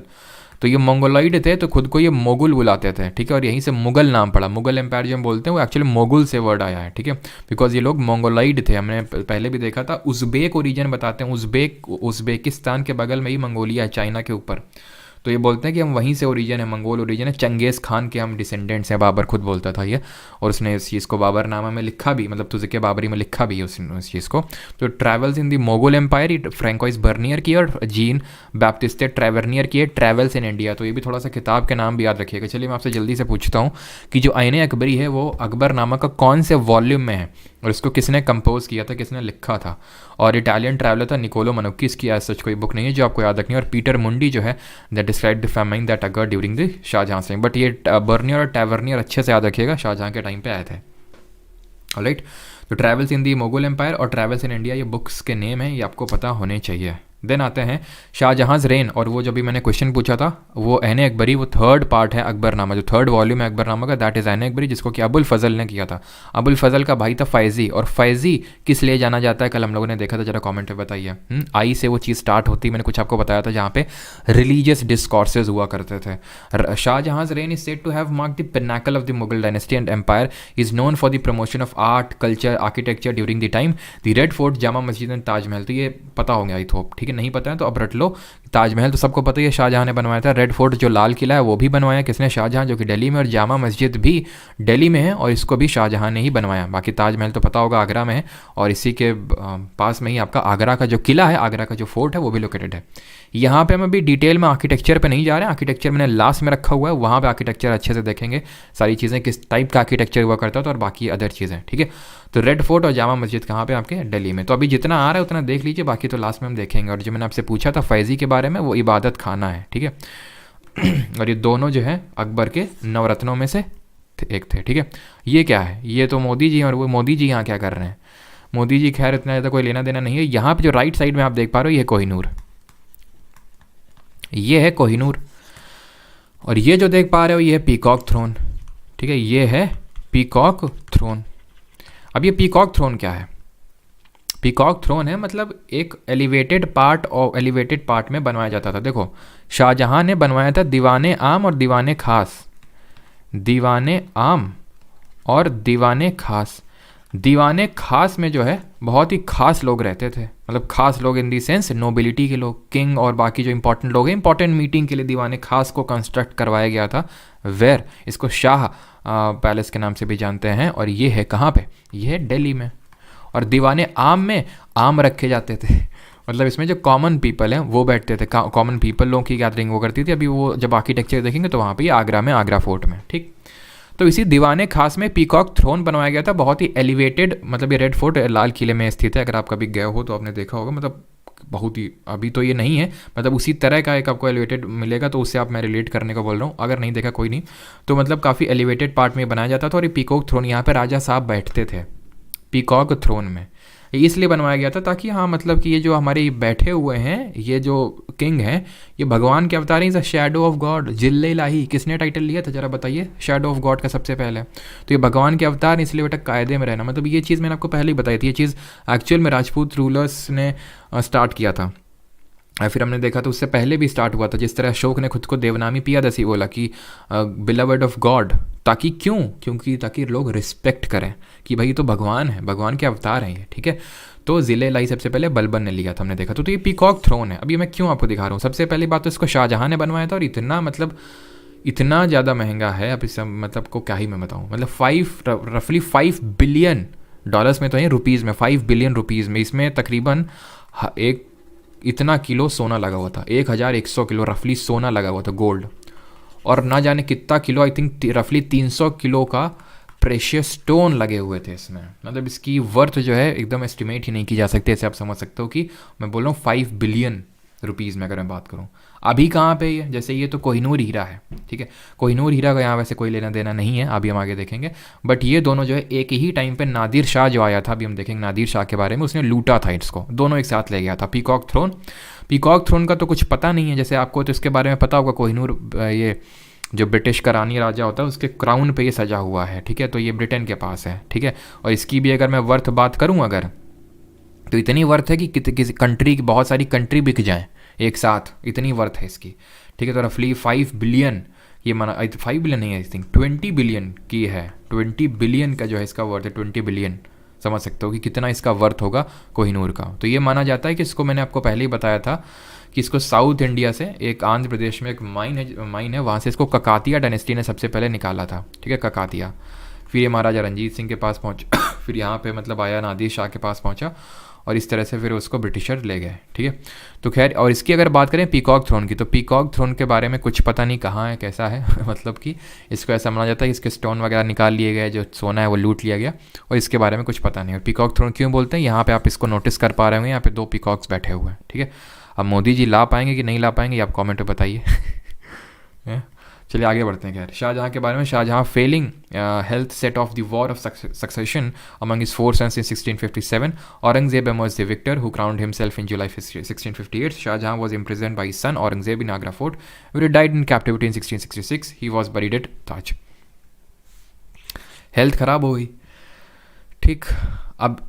तो ये मंगोलॉइड थे, तो खुद को ये मोगुल बुलाते थे, ठीक है, और यहीं से मुगल नाम पड़ा। मुगल एम्पायर जो हम बोलते हैं वो एक्चुअली मोगुल से वर्ड आया है, ठीक है, बिकॉज ये लोग मंगोलॉइड थे। हमने पहले भी देखा था, उज़्बेक ओरिजिन बताते हैं, उज़्बेकिस्तान के बगल में ही मंगोलिया है, चाइना के ऊपर। तो ये बोलते हैं कि हम वहीं से ओरिजिन है, मंगोल ओरिजिन है, चंगेज़ खान के हम डिसेंडेंट्स हैं, बाबर खुद बोलता था ये, और उसने इस चीज़ को बाबरनामा में लिखा भी, मतलब तुज़के बाबरी में लिखा भी उस चीज़ को। तो ट्रैवल्स इन दी मोगल एम्पायर फ्रैंकोइस बर्नियर की, और जीन बैप्टिस्टे ट्रैवर्नियर की है ट्रैवल्स इन इंडिया। तो ये भी थोड़ा सा किताब के नाम भी याद रखिएगा। चलिए मैं आपसे जल्दी से पूछता हूँ कि जो आईने अकबरी है वो अकबरनामा का कौन से वॉल्यूम में है, और इसको किसने कंपोज किया था, किसने लिखा था? और इटालियन ट्रैवलर था निकोलो मनुक्की, इसकी आज सच कोई बुक नहीं है जो आपको याद रखनी है। और पीटर मुंडी जो है that describe the famine that occurred during the Shahjahan time. But ये बर्नियर और टैवर्नियर अच्छे से याद रखिएगा, शाहजहाँ के टाइम पे आए थे, ऑलराइट। तो ट्रैवल्स इन दी मोगल एम्पायर और ट्रैवल्स इन इंडिया, ये बुक्स के नेम हैं, ये आपको पता होने चाहिए। देन आते हैं शाहजहां रेन, और वो जो भी मैंने क्वेश्चन पूछा था वो ऐन अकबरी, वो थर्ड पार्ट है अकबरनामा, जो थर्ड वॉल्यूम है अकबरनामा का, दैट इज़ ऐन अकबरी, जिसको कि अबुल फजल ने किया था। अबुल फजल का भाई था फैज़ी, और फैज़ी किस लिए जाना जाता है कल हम लोगों ने देखा था, जरा कॉमेंट में बताइए। आई से वो चीज़ स्टार्ट होती, मैंने कुछ आपको बताया था, जहाँ पे रिलीजियस डिस्कॉर्सेज हुआ करते थे। Shahjahan reign is said to have marked the pinnacle of the Mughal dynasty and empire, is known for the promotion of art, culture, architecture during the time, the red Fort, Jama Masjid and Taj Mahal. तो ये पता होंगे आई होप, ठीक है, नहीं पता है तो अब रट लो। ताजमहल तो सबको पता ही है शाहजहां ने बनवाया था, रेड फोर्ट जो लाल किला है वो भी बनवाया किसने, शाहजहां, जो कि दिल्ली में, और जामा मस्जिद भी दिल्ली में है और इसको भी शाहजहां ने ही बनवाया। बाकी ताजमहल तो पता होगा आगरा में है, और इसी के पास में ही आपका आगरा का जो किला है, आगरा का जो फोर्ट है वो भी लोकेटेड है। यहाँ पे हम अभी डिटेल में आर्किटेक्चर पे नहीं जा रहे हैं, आर्किटेक्चर मैंने लास्ट में रखा हुआ है, वहाँ पे आर्किटेक्चर अच्छे से देखेंगे, सारी चीज़ें किस टाइप का आर्किटेक्चर हुआ करता है तो, और बाकी अदर चीज़ें, ठीक है। तो रेड फोर्ट और जामा मस्जिद कहाँ पे आपके, दिल्ली में। तो अभी जितना आ रहा है उतना देख लीजिए, बाकी तो लास्ट में हम देखेंगे। और जो मैंने आपसे पूछा था फैज़ी के बारे में, वो इबादत खाना है, ठीक है। और ये दोनों जो है अकबर के नवरत्नों में से एक थे, ठीक है। ये क्या है, ये तो मोदी जी, और वो मोदी जी यहाँ क्या कर रहे हैं, मोदी जी खैर इतना ज़्यादा कोई लेना देना नहीं है। यहाँ पे जो राइट साइड में आप देख पा रहे हो, ये कोहिनूर, ये है कोहिनूर, और ये जो देख पा रहे हो ये है पीकॉक थ्रोन, ठीक है, ये है पीकॉक थ्रोन। अब ये पीकॉक थ्रोन क्या है, पीकॉक थ्रोन है मतलब एक एलिवेटेड पार्ट, और एलिवेटेड पार्ट में बनवाया जाता था। देखो शाहजहां ने बनवाया था दीवाने आम और दीवाने खास, दीवाने आम और दीवाने खास। दीवाने खास में जो है बहुत ही खास लोग रहते थे, मतलब खास लोग इन दी सेंस नोबिलिटी के लोग, किंग और बाकी जो इंपॉर्टेंट लोग हैं, इंपॉर्टेंट मीटिंग के लिए दीवाने खास को कंस्ट्रक्ट करवाया गया था। वेयर, इसको शाह पैलेस के नाम से भी जानते हैं, और ये है कहाँ पे, ये है दिल्ली में। और दीवाने आम में आम रखे जाते थे, मतलब इसमें जो कॉमन पीपल हैं वो बैठते थे, कॉमन पीपल लोगों की गैदरिंग वो करती थी। अभी वो जब आर्किटेक्चर देखेंगे तो वहाँ पे आगरा में, आगरा फोर्ट में, ठीक। तो इसी दीवाने खास में पीकॉक थ्रोन बनवाया गया था, बहुत ही एलिवेटेड, मतलब ये रेड फोर्ट लाल किले में स्थित है, अगर आप कभी गए हो तो आपने देखा होगा, मतलब बहुत ही, अभी तो ये नहीं है, मतलब उसी तरह का एक आपको एलिवेटेड मिलेगा, तो उससे आप मैं रिलेट करने को बोल रहा हूँ, अगर नहीं देखा कोई नहीं तो, मतलब काफ़ी एलिवेटेड पार्ट में बनाया जाता था। और ये पीकॉक थ्रोन, यहाँ पर राजा साहब बैठते थे पीकॉक थ्रोन में, इसलिए बनवाया गया था ताकि हाँ मतलब कि ये जो हमारे बैठे हुए हैं, ये जो किंग हैं, ये भगवान के अवतार हैं, is a shadow of God, जिल्ले इलाही। किसने टाइटल लिया था जरा बताइए, शैडो ऑफ गॉड का सबसे पहले। तो ये भगवान के अवतार, इसलिए बेटा कायदे में रहना, मतलब ये चीज़ मैंने आपको पहले ही बताई थी, ये चीज़ एक्चुअल में राजपूत रूलर्स ने स्टार्ट किया था, फिर हमने देखा तो उससे पहले भी स्टार्ट हुआ था। जिस तरह अशोक ने खुद को देवनामी पियादसी बोला कि बिलवर्ड ऑफ गॉड, ताकि क्यों, क्योंकि ताकि लोग रिस्पेक्ट करें कि भाई तो भगवान है, भगवान के अवतार हैं ये, ठीक है। तो ज़िले लाई सबसे पहले बलबन ने लिया था, हमने देखा तो ये पीकॉक थ्रोन है। अभी मैं क्यों आपको दिखा रहा हूँ, सबसे पहली बात तो इसको शाहजहां ने बनवाया था, और इतना मतलब इतना ज़्यादा महंगा है, अब इस मतलब को क्या ही मैं बताऊँ, मतलब रफली 5 बिलियन डॉलर्स में, तो ये रुपीज़ में 5 बिलियन रुपीज़ में, इसमें तकरीबन एक इतना किलो सोना लगा हुआ था, 1100 किलो रफली सोना लगा हुआ था, गोल्ड, और ना जाने कितना किलो, आई थिंक रफली 300 किलो का प्रेशियस स्टोन लगे हुए थे इसमें। मतलब इसकी वर्थ जो है एकदम एस्टिमेट ही नहीं की जा सकती, ऐसे आप समझ सकते हो कि मैं बोल रहा हूँ 5 बिलियन रुपीज़ में अगर मैं बात करूँ। अभी कहाँ पे ये, जैसे ये तो कोहिनूर हीरा है, ठीक है, कोहिनूर हीरा का यहाँ वैसे कोई लेना देना नहीं है, अभी हम आगे देखेंगे। बट ये दोनों जो है एक ही टाइम पे नादिर शाह जो आया था, अभी हम देखेंगे नादिर शाह के बारे में, उसने लूटा था इसको, दोनों एक साथ ले गया था। पीकॉक थ्रोन, पीकॉक थ्रोन का तो कुछ पता नहीं है, जैसे आपको तो इसके बारे में पता होगा, कोहिनूर ये जो ब्रिटिश का रानी राजा होता है उसके क्राउन पे ये सजा हुआ है, ठीक है, तो ये ब्रिटेन के पास है, ठीक है। और इसकी भी अगर मैं वर्थ बात करूँ अगर, तो इतनी वर्थ है कि किसी कंट्री की, बहुत सारी कंट्री बिक जाएँ एक साथ, इतनी वर्थ है इसकी, ठीक है। तो रफली 5 बिलियन, ये माना 5 बिलियन नहीं है, आई थिंक 20 बिलियन की है, 20 बिलियन का जो है इसका वर्थ है, 20 बिलियन, समझ सकते हो कि कितना इसका वर्थ होगा कोहिनूर का। तो ये माना जाता है कि इसको मैंने आपको पहले ही बताया था कि इसको साउथ इंडिया से, एक आंध्र प्रदेश में एक माइन है वहाँ से इसको ककातिया डायनेस्टी ने सबसे पहले निकाला था, ठीक है, ककातिया। फिर ये महाराजा रंजीत सिंह के पास पहुँचा, फिर यहाँ पे मतलब आया नादिर शाह के पास पहुँचा, और इस तरह से फिर उसको ब्रिटिशर ले गए, ठीक है। तो खैर, और इसकी अगर बात करें पीकॉक थ्रोन की, तो पीकॉक थ्रोन के बारे में कुछ पता नहीं कहाँ है, कैसा है मतलब कि इसको ऐसा माना जाता है कि इसके स्टोन वगैरह निकाल लिए गए, जो सोना है वो लूट लिया गया, और इसके बारे में कुछ पता नहीं। और पीकॉक थ्रोन क्यों बोलते हैं, यहाँ पे आप इसको नोटिस कर पा रहे होंगे, यहाँ पे 2 पीकॉक्स बैठे हुए हैं, ठीक है। अब मोदी जी ला पाएंगे कि नहीं ला पाएंगे, ये आप कॉमेंट में बताइए। चलिए आगे बढ़ते हैं। खैर शाहजहाँ के बारे में, Shahjahan failing health set off the war of succession among his four sons in 1657. Aurangzeb emerged the victor who crowned himself in July 1658. Shahjahan was imprisoned by his son Aurangzeb in Agra fort, where he died in captivity in 1666. He was buried at Taj. Health ख़राब हो गई, ठीक। अब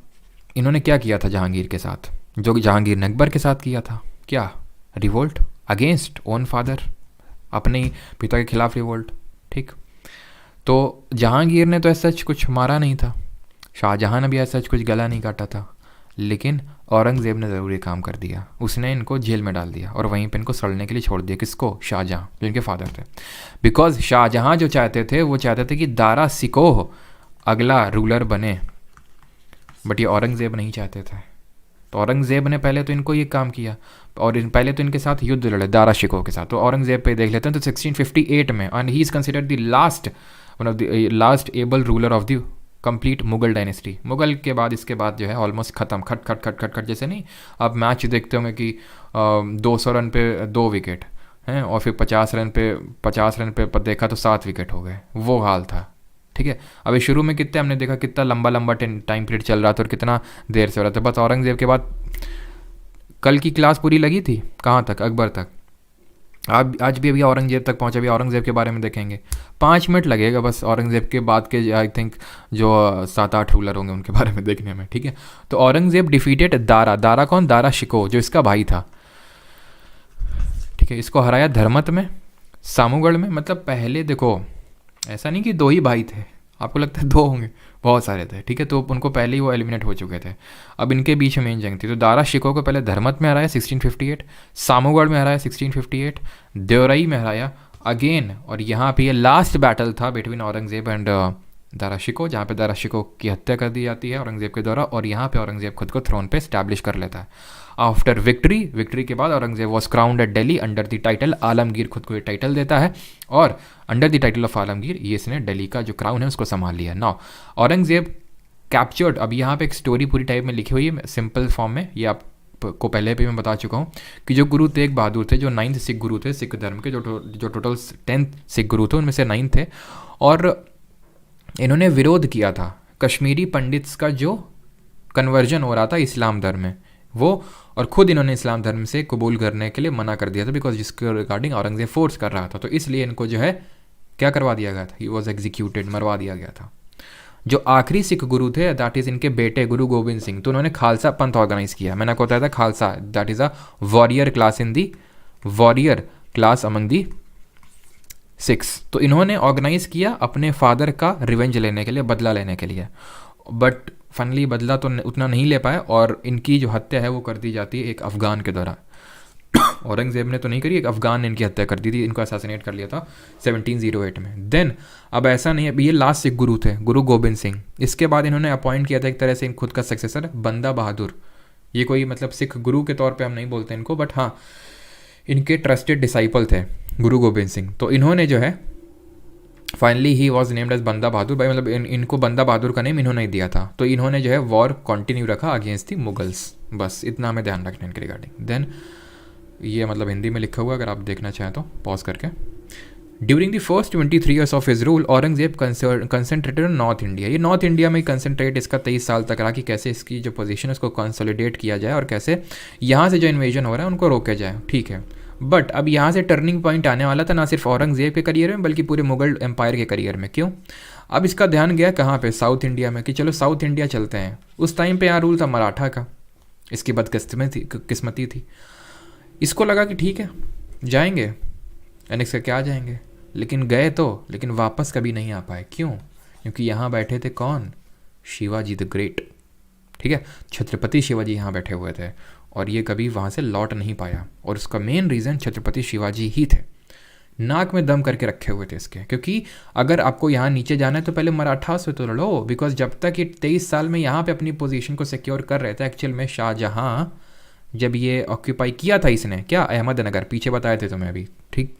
इन्होंने क्या किया था जहांगीर के साथ, जो कि जहांगीर ने अकबर के साथ किया था? क्या? रिवोल्ट अगेंस्ट ओन फादर, अपने ही पिता के खिलाफ रिवोल्ट, ठीक। तो जहांगीर ने तो ऐसा कुछ मारा नहीं था, शाहजहाँ ने भी ऐसा कुछ गला नहीं काटा था, लेकिन औरंगज़ेब ने ज़रूर ये काम कर दिया। उसने इनको जेल में डाल दिया और वहीं पे इनको सड़ने के लिए छोड़ दिया। किसको? शाहजहाँ, जो इनके फादर थे। बिकॉज शाहजहाँ जो चाहते थे वो चाहते थे कि दारा शिकोह अगला रूलर बने, बट ये औरंगज़ेब नहीं चाहते थे। तो औरंगज़ेब ने पहले तो इनको ये काम किया और पहले तो इनके साथ युद्ध लड़े दारा शिकोह के साथ। तो औरंगज़ेब पे देख लेते हैं। तो 1658 में, and he is considered the last one of the last able ruler of the complete Mughal dynasty. Mughal के बाद इसके बाद जो है ऑलमोस्ट ख़त्म, खट खट खट खट खट, जैसे नहीं आप मैच देखते होंगे कि 200 रन पे 2 विकेट हैं और फिर 50 रन पे देखा तो 7 विकेट हो गए, वो हाल था, ठीक है। अभी शुरू में कितने हमने देखा, कितना लंबा लंबा टाइम पीरियड चल रहा था और कितना देर से हो रहा था। बस औरंगज़ेब के बाद कल की क्लास पूरी लगी थी कहाँ तक? अकबर तक। आज भी अभी औरंगज़ेब तक पहुँचा। अभी औरंगज़ेब के बारे में देखेंगे, 5 मिनट लगेगा बस औरंगज़ेब के बाद के आई थिंक जो 7-8 रूलर होंगे उनके बारे में देखने में, ठीक है। तो औरंगज़ेब डिफीटेड दारा। दारा कौन? दारा शिकोह, जो इसका भाई था, ठीक है। इसको हराया धर्मत में, सामूगढ़ में। मतलब पहले देखो ऐसा नहीं कि 2 ही भाई थे, आपको लगता है 2 होंगे, बहुत सारे थे, ठीक है। तो उनको पहले ही वो एलिमिनेट हो चुके थे। अब इनके बीच मेन जंग थी। तो दारा शिकोह को पहले धर्मत में हराया 1658, सामूगढ़ में हराया 1658, देवरई में हराया अगेन, और यहाँ पे ये लास्ट बैटल था बिटवीन औरंगज़ेब एंड दारा शिकोह, जहाँ पे दारा शिकोह की हत्या कर दी जाती है औरंगज़ेब के द्वारा, और यहाँ पे औरंगज़ेब खुद को थ्रोन पे स्टैब्लिश कर लेता है। आफ्टर विक्ट्री के बाद Aurangzeb was crowned at Delhi under the title Alamgir. खुद को ये टाइटल देता है और under the title of Alamgir ये इसने दिल्ली का जो क्राउन है उसको संभाल लिया। Now Aurangzeb captured. अब यहाँ पे एक स्टोरी पूरी टाइप में लिखी हुई है सिंपल फॉर्म में, ये आपको पहले भी मैं बता चुका हूँ कि जो गुरु तेग बहादुर थे, जो 9th सिख गुरु थे सिख धर्म के, जो टोटल 10th सिख गुरु थे उनमें से 9 थे, और इन्होंने विरोध किया था कश्मीरी पंडित्स का जो कन्वर्जन हो रहा था इस्लाम धर्म में वो, और ख़ुद इन्होंने इस्लाम धर्म से कबूल करने के लिए मना कर दिया था, बिकॉज जिसके रिगार्डिंग औरंगज़ेब फोर्स कर रहा था। तो इसलिए इनको जो है क्या करवा दिया गया था? ही वॉज एग्जीक्यूटेड, मरवा दिया गया था। जो आखिरी सिख गुरु थे दैट इज़ इनके बेटे गुरु गोबिंद सिंह, तो उन्होंने खालसा पंथ ऑर्गेनाइज किया। मैंने आपको बताया था Khalsa that is a warrior class in the warrior class among the six. तो इन्होंने ऑर्गेनाइज किया अपने फादर का रिवेंज लेने के लिए, बदला लेने के लिए, बट फाइनली बदला तो उतना नहीं ले पाए और इनकी जो हत्या है वो कर दी जाती है एक अफ़गान के द्वारा। औरंगज़ेब ने तो नहीं करी, एक अफ़गान ने इनकी हत्या कर दी थी, इनको असैसिनेट कर लिया था 1708 में। देन अब ऐसा नहीं है, ये लास्ट सिख गुरु थे गुरु गोबिंद सिंह। इसके बाद इन्होंने अपॉइंट किया था एक तरह से खुद का सक्सेसर बंदा बहादुर। ये कोई मतलब सिख गुरु के तौर पे हम नहीं बोलते इनको, बट हाँ इनके ट्रस्टेड डिसाइपल थे गुरु गोबिंद सिंह। तो इन्होंने जो है finally he was named as Banda Bahadur भाई, मतलब इनको बंदा बहादुर का नेम इन्होंने दिया था। तो इन्होंने जो है वॉर कंटिन्यू रखा अगेंस्ट दी मुगल्स, बस इतना हमें ध्यान रखना है इनके रिगार्डिंग। देन ये मतलब हिंदी में लिखा हुआ, अगर आप देखना चाहें तो पॉज करके। During the first 23 years of his rule Aurangzeb concentrated on north India. ये नॉर्थ इंडिया में कंसंट्रेट इसका 23 साल तक रहा कि कैसे इसकी जो पोजीशन है उसको कंसोलिडेट किया जाए और कैसे यहाँ से जो इन्वेजन हो रहा है उनको रोके जाए, ठीक है। बट अब यहाँ से टर्निंग पॉइंट आने वाला था ना सिर्फ औरंगजेब के करियर में बल्कि पूरे मुगल एम्पायर के करियर में। क्यों? अब इसका ध्यान गया कहाँ पे? साउथ इंडिया में, कि चलो साउथ इंडिया चलते हैं। उस टाइम पे यहाँ रूल था मराठा का, इसकी बदकिस्मती थी। इसको लगा कि ठीक है जाएंगे, एनेक्स करके आ जाएंगे, लेकिन गए तो, लेकिन वापस कभी नहीं आ पाए। क्यों? क्योंकि यहाँ बैठे थे कौन? शिवाजी द ग्रेट, ठीक है, छत्रपति शिवाजी यहाँ बैठे हुए थे और ये कभी वहाँ से लौट नहीं पाया। और उसका मेन रीज़न छत्रपति शिवाजी ही थे, नाक में दम करके रखे हुए थे इसके। क्योंकि अगर आपको यहाँ नीचे जाना है तो पहले मराठा से तो लड़ो, बिकॉज जब तक ये 23 साल में यहाँ पे अपनी पोजीशन को सिक्योर कर रहे थे, एक्चुअल में शाहजहाँ जब ये ऑक्यूपाई किया था इसने, क्या अहमदनगर, पीछे बताए थे तुम्हें अभी, ठीक।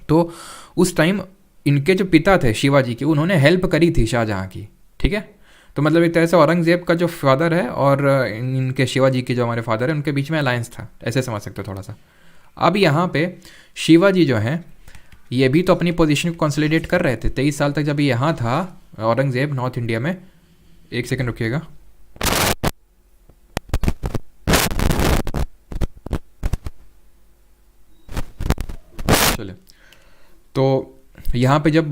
तो उस टाइम इनके जो पिता थे शिवाजी के, उन्होंने हेल्प करी थी शाहजहाँ की, ठीक है। तो मतलब एक तरह से औरंगजेब का जो फादर है और इनके शिवाजी के जो हमारे फादर हैं उनके बीच में अलायंस था, ऐसे समझ सकते हो थोड़ा सा। अब यहाँ पे शिवाजी जो हैं ये भी तो अपनी पोजीशन को कंसोलिडेट कर रहे थे 23 साल तक जब ये यहाँ था औरंगज़ेब नॉर्थ इंडिया में। एक सेकंड रुकिएगा। चले, तो यहाँ पे जब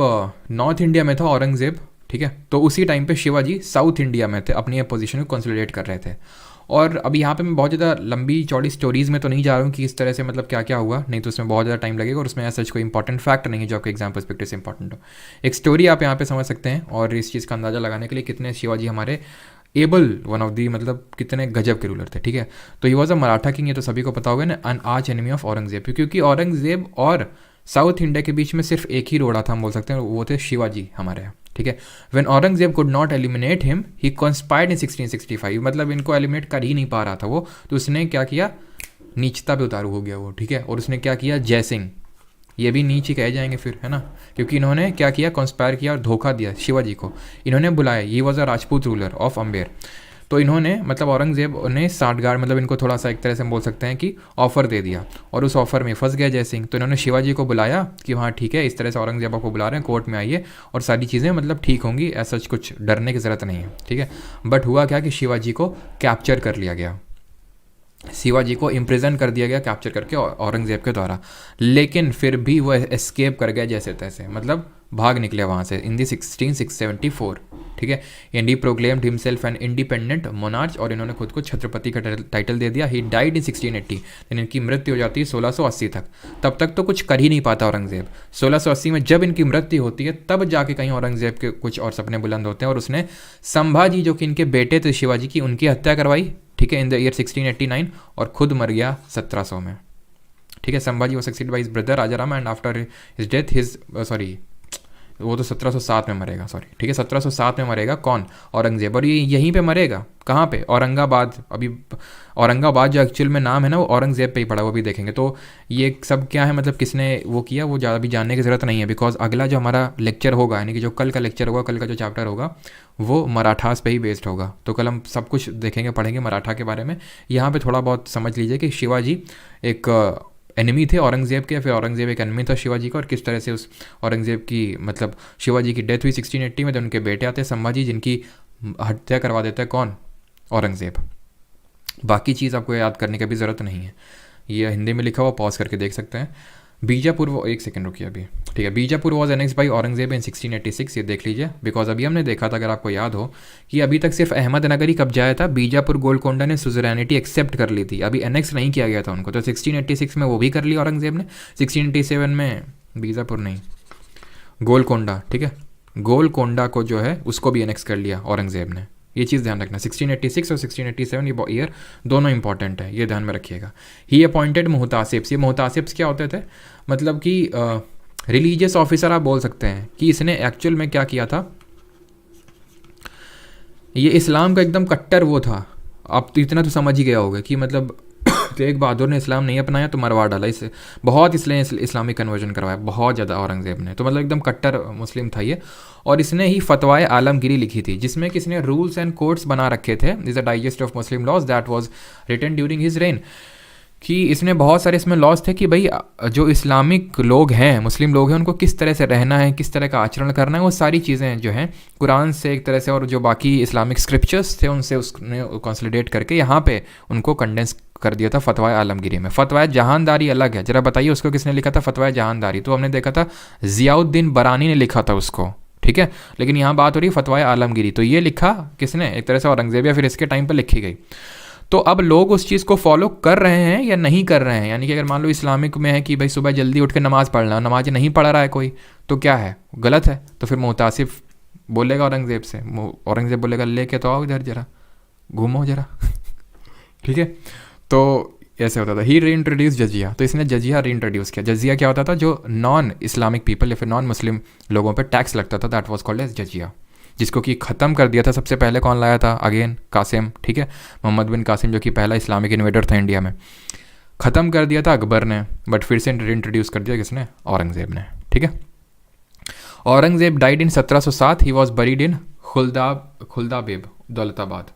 नॉर्थ इंडिया में था औरंगज़ेब, ठीक है, तो उसी टाइम पे शिवाजी साउथ इंडिया में थे, अपनी पोजीशन को कंसोलिडेट कर रहे थे। और अब यहाँ पे मैं बहुत ज़्यादा लंबी चौड़ी स्टोरीज़ में तो नहीं जा रहा हूँ कि इस तरह से मतलब क्या क्या हुआ, नहीं तो उसमें बहुत ज़्यादा टाइम लगेगा और उसमें ऐसा कोई इंपॉर्टेंट फैक्ट नहीं है जो आपके एग्जाम पर्सपेक्टिव से इंपॉर्टेंट हो। एक स्टोरी आप यहाँ पे समझ सकते हैं और इस चीज़ का अंदाज़ा लगाने के लिए कितने शिवाजी हमारे एबल वन ऑफ दी मतलब कितने गजब के रूलर थे, ठीक है। तो he was a Maratha king, ये तो सभी को पता होगा ना, N arch enemy of Aurangzeb, क्योंकि औरंगज़ेब और साउथ इंडिया के बीच में सिर्फ एक ही रोड़ा था, हम बोल सकते हैं, वो थे शिवाजी हमारे यहाँ, ठीक है। When Aurangzeb could not eliminate him he conspired in 1665, मतलब इनको एलिमिनेट कर ही नहीं पा रहा था वो, तो उसने क्या किया, नीचता पे उतारू हो गया वो, ठीक है। और उसने क्या किया, जयसिंह, ये भी नीच ही कहे जाएंगे फिर, है ना, क्योंकि इन्होंने क्या किया, कॉन्स्पायर किया और धोखा दिया शिवाजी को। इन्होंने बुलाया, ये was a Rajput ruler of Amber, तो इन्होंने मतलब औरंगज़ेब ने साठगांठ मतलब इनको थोड़ा सा एक तरह से हम बोल सकते हैं कि ऑफ़र दे दिया और उस ऑफ़र में फंस गया जयसिंह। तो इन्होंने शिवाजी को बुलाया कि हाँ ठीक है, इस तरह से औरंगज़ेब आपको बुला रहे हैं, कोर्ट में आइए और सारी चीज़ें मतलब ठीक होंगी, ऐसा कुछ डरने की ज़रूरत नहीं है, ठीक है। बट हुआ क्या कि शिवाजी को कैप्चर कर लिया गया, शिवाजी को इम्प्रिजन कर दिया गया कैप्चर करके औरंगज़ेब के द्वारा, लेकिन फिर भी वो एस्केप कर गया जैसे तैसे, मतलब भाग निकले वहाँ से इन दी 1674, ठीक है। And he proclaimed himself an independent monarch, और इन्होंने खुद को छत्रपति का टाइटल दे दिया। ही डाइड इन 1680, लेकिन इनकी मृत्यु हो जाती है 1680 तक। तब तक तो कुछ कर ही नहीं पाता औरंगज़ेब। 1680 में जब इनकी मृत्यु होती है तब जाके कहीं औरंगज़ेब के कुछ और सपने बुलंद होते हैं और उसने संभाजी जो कि इनके बेटे थे शिवाजी की, उनकी हत्या करवाई, ठीक है, इन द ईयर 1689, और खुद मर गया 1700 में, ठीक है। Sambhaji was succeed by his brother Rajaram and after his death his वो तो 1707 में मरेगा, सॉरी, ठीक है, 1707 में मरेगा कौन, औरंगज़ेब। और ये यहीं पे मरेगा, कहाँ पे, औरंगाबाद। अभी औरंगाबाद जो एक्चुअल में नाम है ना वो औरंगज़ेब पे ही पड़ा, वो भी देखेंगे। तो ये सब क्या है, मतलब किसने वो किया, वो ज़्यादा भी जानने की ज़रूरत नहीं है, बिकॉज अगला जो हमारा लेक्चर होगा, यानी कि जो कल का लेक्चर होगा, कल का जो चैप्टर होगा वो मराठास पे ही बेस्ड होगा। तो कल हम सब कुछ देखेंगे, पढ़ेंगे मराठा के बारे में। यहाँ पे थोड़ा बहुत समझ लीजिए कि शिवाजी एक एनिमी थे औरंगज़ेब के, फिर औरंगज़ेब एक एनिमी था शिवाजी का, और किस तरह से उस औरंगज़ेब की मतलब शिवाजी की डेथ हुई 1680 में, तो उनके बेटे आते संभाजी, जिनकी हत्या करवा देता है कौन, औरंगज़ेब। बाकी चीज़ आपको याद करने की भी ज़रूरत नहीं है, ये हिंदी में लिखा हुआ, पॉज करके देख सकते हैं। बीजापुर, वो एक सेकंड रुकिए अभी, ठीक है। Bijapur was annex by Aurangzeb in 1686, ये देख लीजिए, बिकॉज अभी हमने देखा था, अगर आपको याद हो, कि अभी तक सिर्फ अहमदनगर ही कब्जाया था, बीजापुर गोलकोंडा ने सुजरैनिटी एक्सेप्ट कर ली थी, अभी एनेक्स नहीं किया गया था उनको। तो 1686 में वो भी कर लिया औरंगज़ेब ने, 1687 में बीजापुर नहीं, गोलकोंडा, ठीक है, गोलकोंडा को जो है उसको भी एनेक्स कर लिया औरंगज़ेब ने। ये चीज़ ध्यान रखना, 1686 और 1687 ये ईयर दोनों इंपॉर्टेंट है, ये ध्यान में रखिएगा। ही अपॉइंटेड मुहतासिब्स, ये मुहतासिब्स क्या होते थे, मतलब कि रिलीजियस ऑफिसर आप बोल सकते हैं, कि इसने एक्चुअल में क्या किया था, ये इस्लाम का एकदम कट्टर वो था। आप तो इतना तो समझ ही गया होगा कि मतलब तेग बहादुर ने इस्लाम नहीं अपनाया तो मरवा डाला इसे, बहुत इसलिए इस्लामिक कन्वर्जन करवाया बहुत ज़्यादा औरंगज़ेब ने, तो मतलब एकदम कट्टर मुस्लिम था ये। और इसने ही फतवाए आलमगिरी लिखी थी, जिसमें किसने रूल्स एंड कोड्स बना रखे थे, is a digest of Muslim laws that was written during his reign, कि इसने बहुत सारे इसमें लॉज थे कि भाई जो इस्लामिक लोग हैं, मुस्लिम लोग हैं, उनको किस तरह से रहना है, किस तरह का आचरण करना है, वो सारी चीज़ें जो हैं कुरान से एक तरह से और जो बाकी इस्लामिक स्क्रिप्चर्स थे उनसे उसने कंसोलिडेट करके यहाँ पे उनको कंडेंस कर दिया था फतवाए आलमगिरी में। फतवाए जहानदारी अलग है, जरा बताइए उसको किसने लिखा था फतवाए जहानदारी, तो हमने देखा था ज़ियाउद्दीन बरानी ने लिखा था उसको, ठीक है, लेकिन यहाँ बात हो रही है फतवाए आलमगिरी, तो ये लिखा किसने, एक तरह से औरंगज़ेब या फिर इसके टाइम पर लिखी गई। तो अब लोग उस चीज़ को फॉलो कर रहे हैं या नहीं कर रहे हैं, यानी कि अगर मान लो इस्लामिक में है कि भाई सुबह जल्दी उठ के नमाज़ पढ़ना, नमाज नहीं पढ़ रहा है कोई, तो क्या है, गलत है। तो फिर मुहतासिब बोलेगा औरंगज़ेब से, औरंगज़ेब बोलेगा लेके तो आओ इधर जरा, घूमो जरा ठीक है। तो ऐसे होता था। ही री इंट्रोड्यूस जजिया, तो इसने जजिया री इंट्रोड्यूस किया। जजिया क्या होता था, जो नॉन इस्लामिक पीपल या फिर नॉन मुस्लिम लोगों पे टैक्स लगता था, दैट वाज कॉल्ड एज जजिया, जिसको कि ख़त्म कर दिया था। सबसे पहले कौन लाया था, अगेन कासिम, ठीक है, मोहम्मद बिन कासिम, जो कि पहला इस्लामिक इन्वेडर था इंडिया में। ख़त्म कर दिया था अकबर ने, बट फिर से इंट्रोड्यूस कर दिया किसने, औरंगज़ेब ने, ठीक है। Aurangzeb died in 1707, he was buried in Khuldabad, Daulatabad.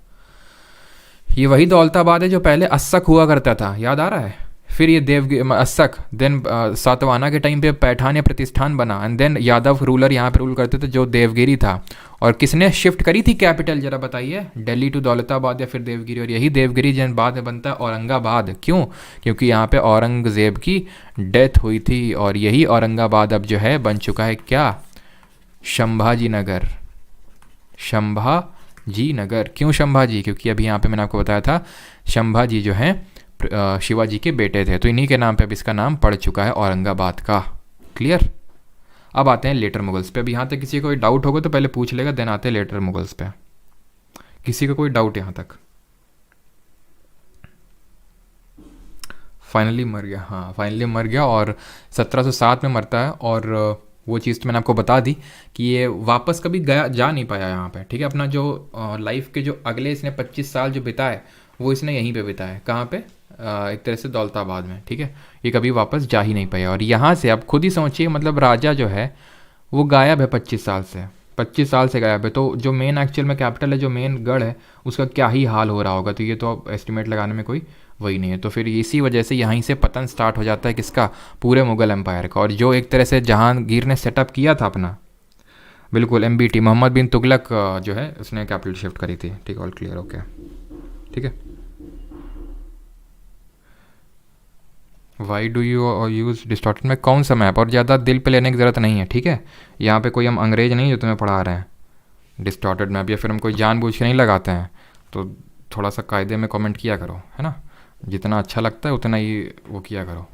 ये वही दौलताबाद है जो पहले अस्सक हुआ करता था, याद आ रहा है, फिर ये अस्सक, देन सातवाहना के टाइम पे पैठान या प्रतिष्ठान बना, एंड देन यादव रूलर यहाँ पे रूल करते थे जो देवगिरी था। और किसने शिफ्ट करी थी कैपिटल, जरा बताइए, दिल्ली टू दौलताबाद या फिर देवगिरी। और यही देवगिरी जन बाद में बनता है औरंगाबाद। क्यों? क्योंकि यहाँ पे औरंगज़ेब की डेथ हुई थी, और यही औरंगाबाद अब जो है बन चुका है क्या, संभाजी नगर। संभाजी नगर। क्यों संभाजी? क्योंकि अभी यहाँ पे मैंने आपको बताया था संभाजी जो है शिवाजी के बेटे थे, तो इन्हीं के नाम पे अब इसका नाम पड़ चुका है औरंगाबाद का। क्लियर? अब आते हैं लेटर मुगल्स पे। अब यहाँ तक किसी को कोई डाउट होगा तो पहले पूछ लेगा, देन आते हैं लेटर मुगल्स पे। किसी को कोई डाउट यहाँ तक? फाइनली मर गया। हाँ, फाइनली मर गया, और 1707 में मरता है। और वो चीज़ तो मैंने आपको बता दी कि ये वापस कभी गया जा नहीं पाया यहाँ पे। ठीक है, अपना जो लाइफ के जो अगले इसने 25 साल जो बिताए वो इसने यहीं पे बिताए। कहाँ पे? एक तरह से दौलताबाद में। ठीक है, ये कभी वापस जा ही नहीं पाया। और यहाँ से आप खुद ही समझिए, मतलब राजा जो है वो गायब है 25 साल से। 25 साल से गायब है, तो जो मेन एक्चुअल में कैपिटल है, जो मेन गढ़ है, उसका क्या ही हाल हो रहा होगा। तो ये तो अब एस्टिमेट लगाने में कोई वही नहीं है। तो फिर इसी वजह से यहीं से पतन स्टार्ट हो जाता है किसका, पूरे मुगल एम्पायर का। और जो एक तरह से जहांगीर ने सेटअप किया था अपना, बिल्कुल MBT, मोहम्मद बिन तुगलक जो है उसने कैपिटल शिफ्ट करी थी। ठीक है, ऑल क्लियर? ओके, ठीक है। Why do you use distorted में कौन सा मैप? और ज़्यादा दिल पे लेने की ज़रूरत नहीं है। ठीक है, यहाँ पे कोई हम अंग्रेज नहीं जो तुम्हें पढ़ा रहे हैं डिस्टॉर्टेड मैप, या फिर हम कोई जानबूझ के नहीं लगाते हैं। तो थोड़ा सा कायदे में कमेंट किया करो, है ना, जितना अच्छा लगता है उतना ही वो किया करो।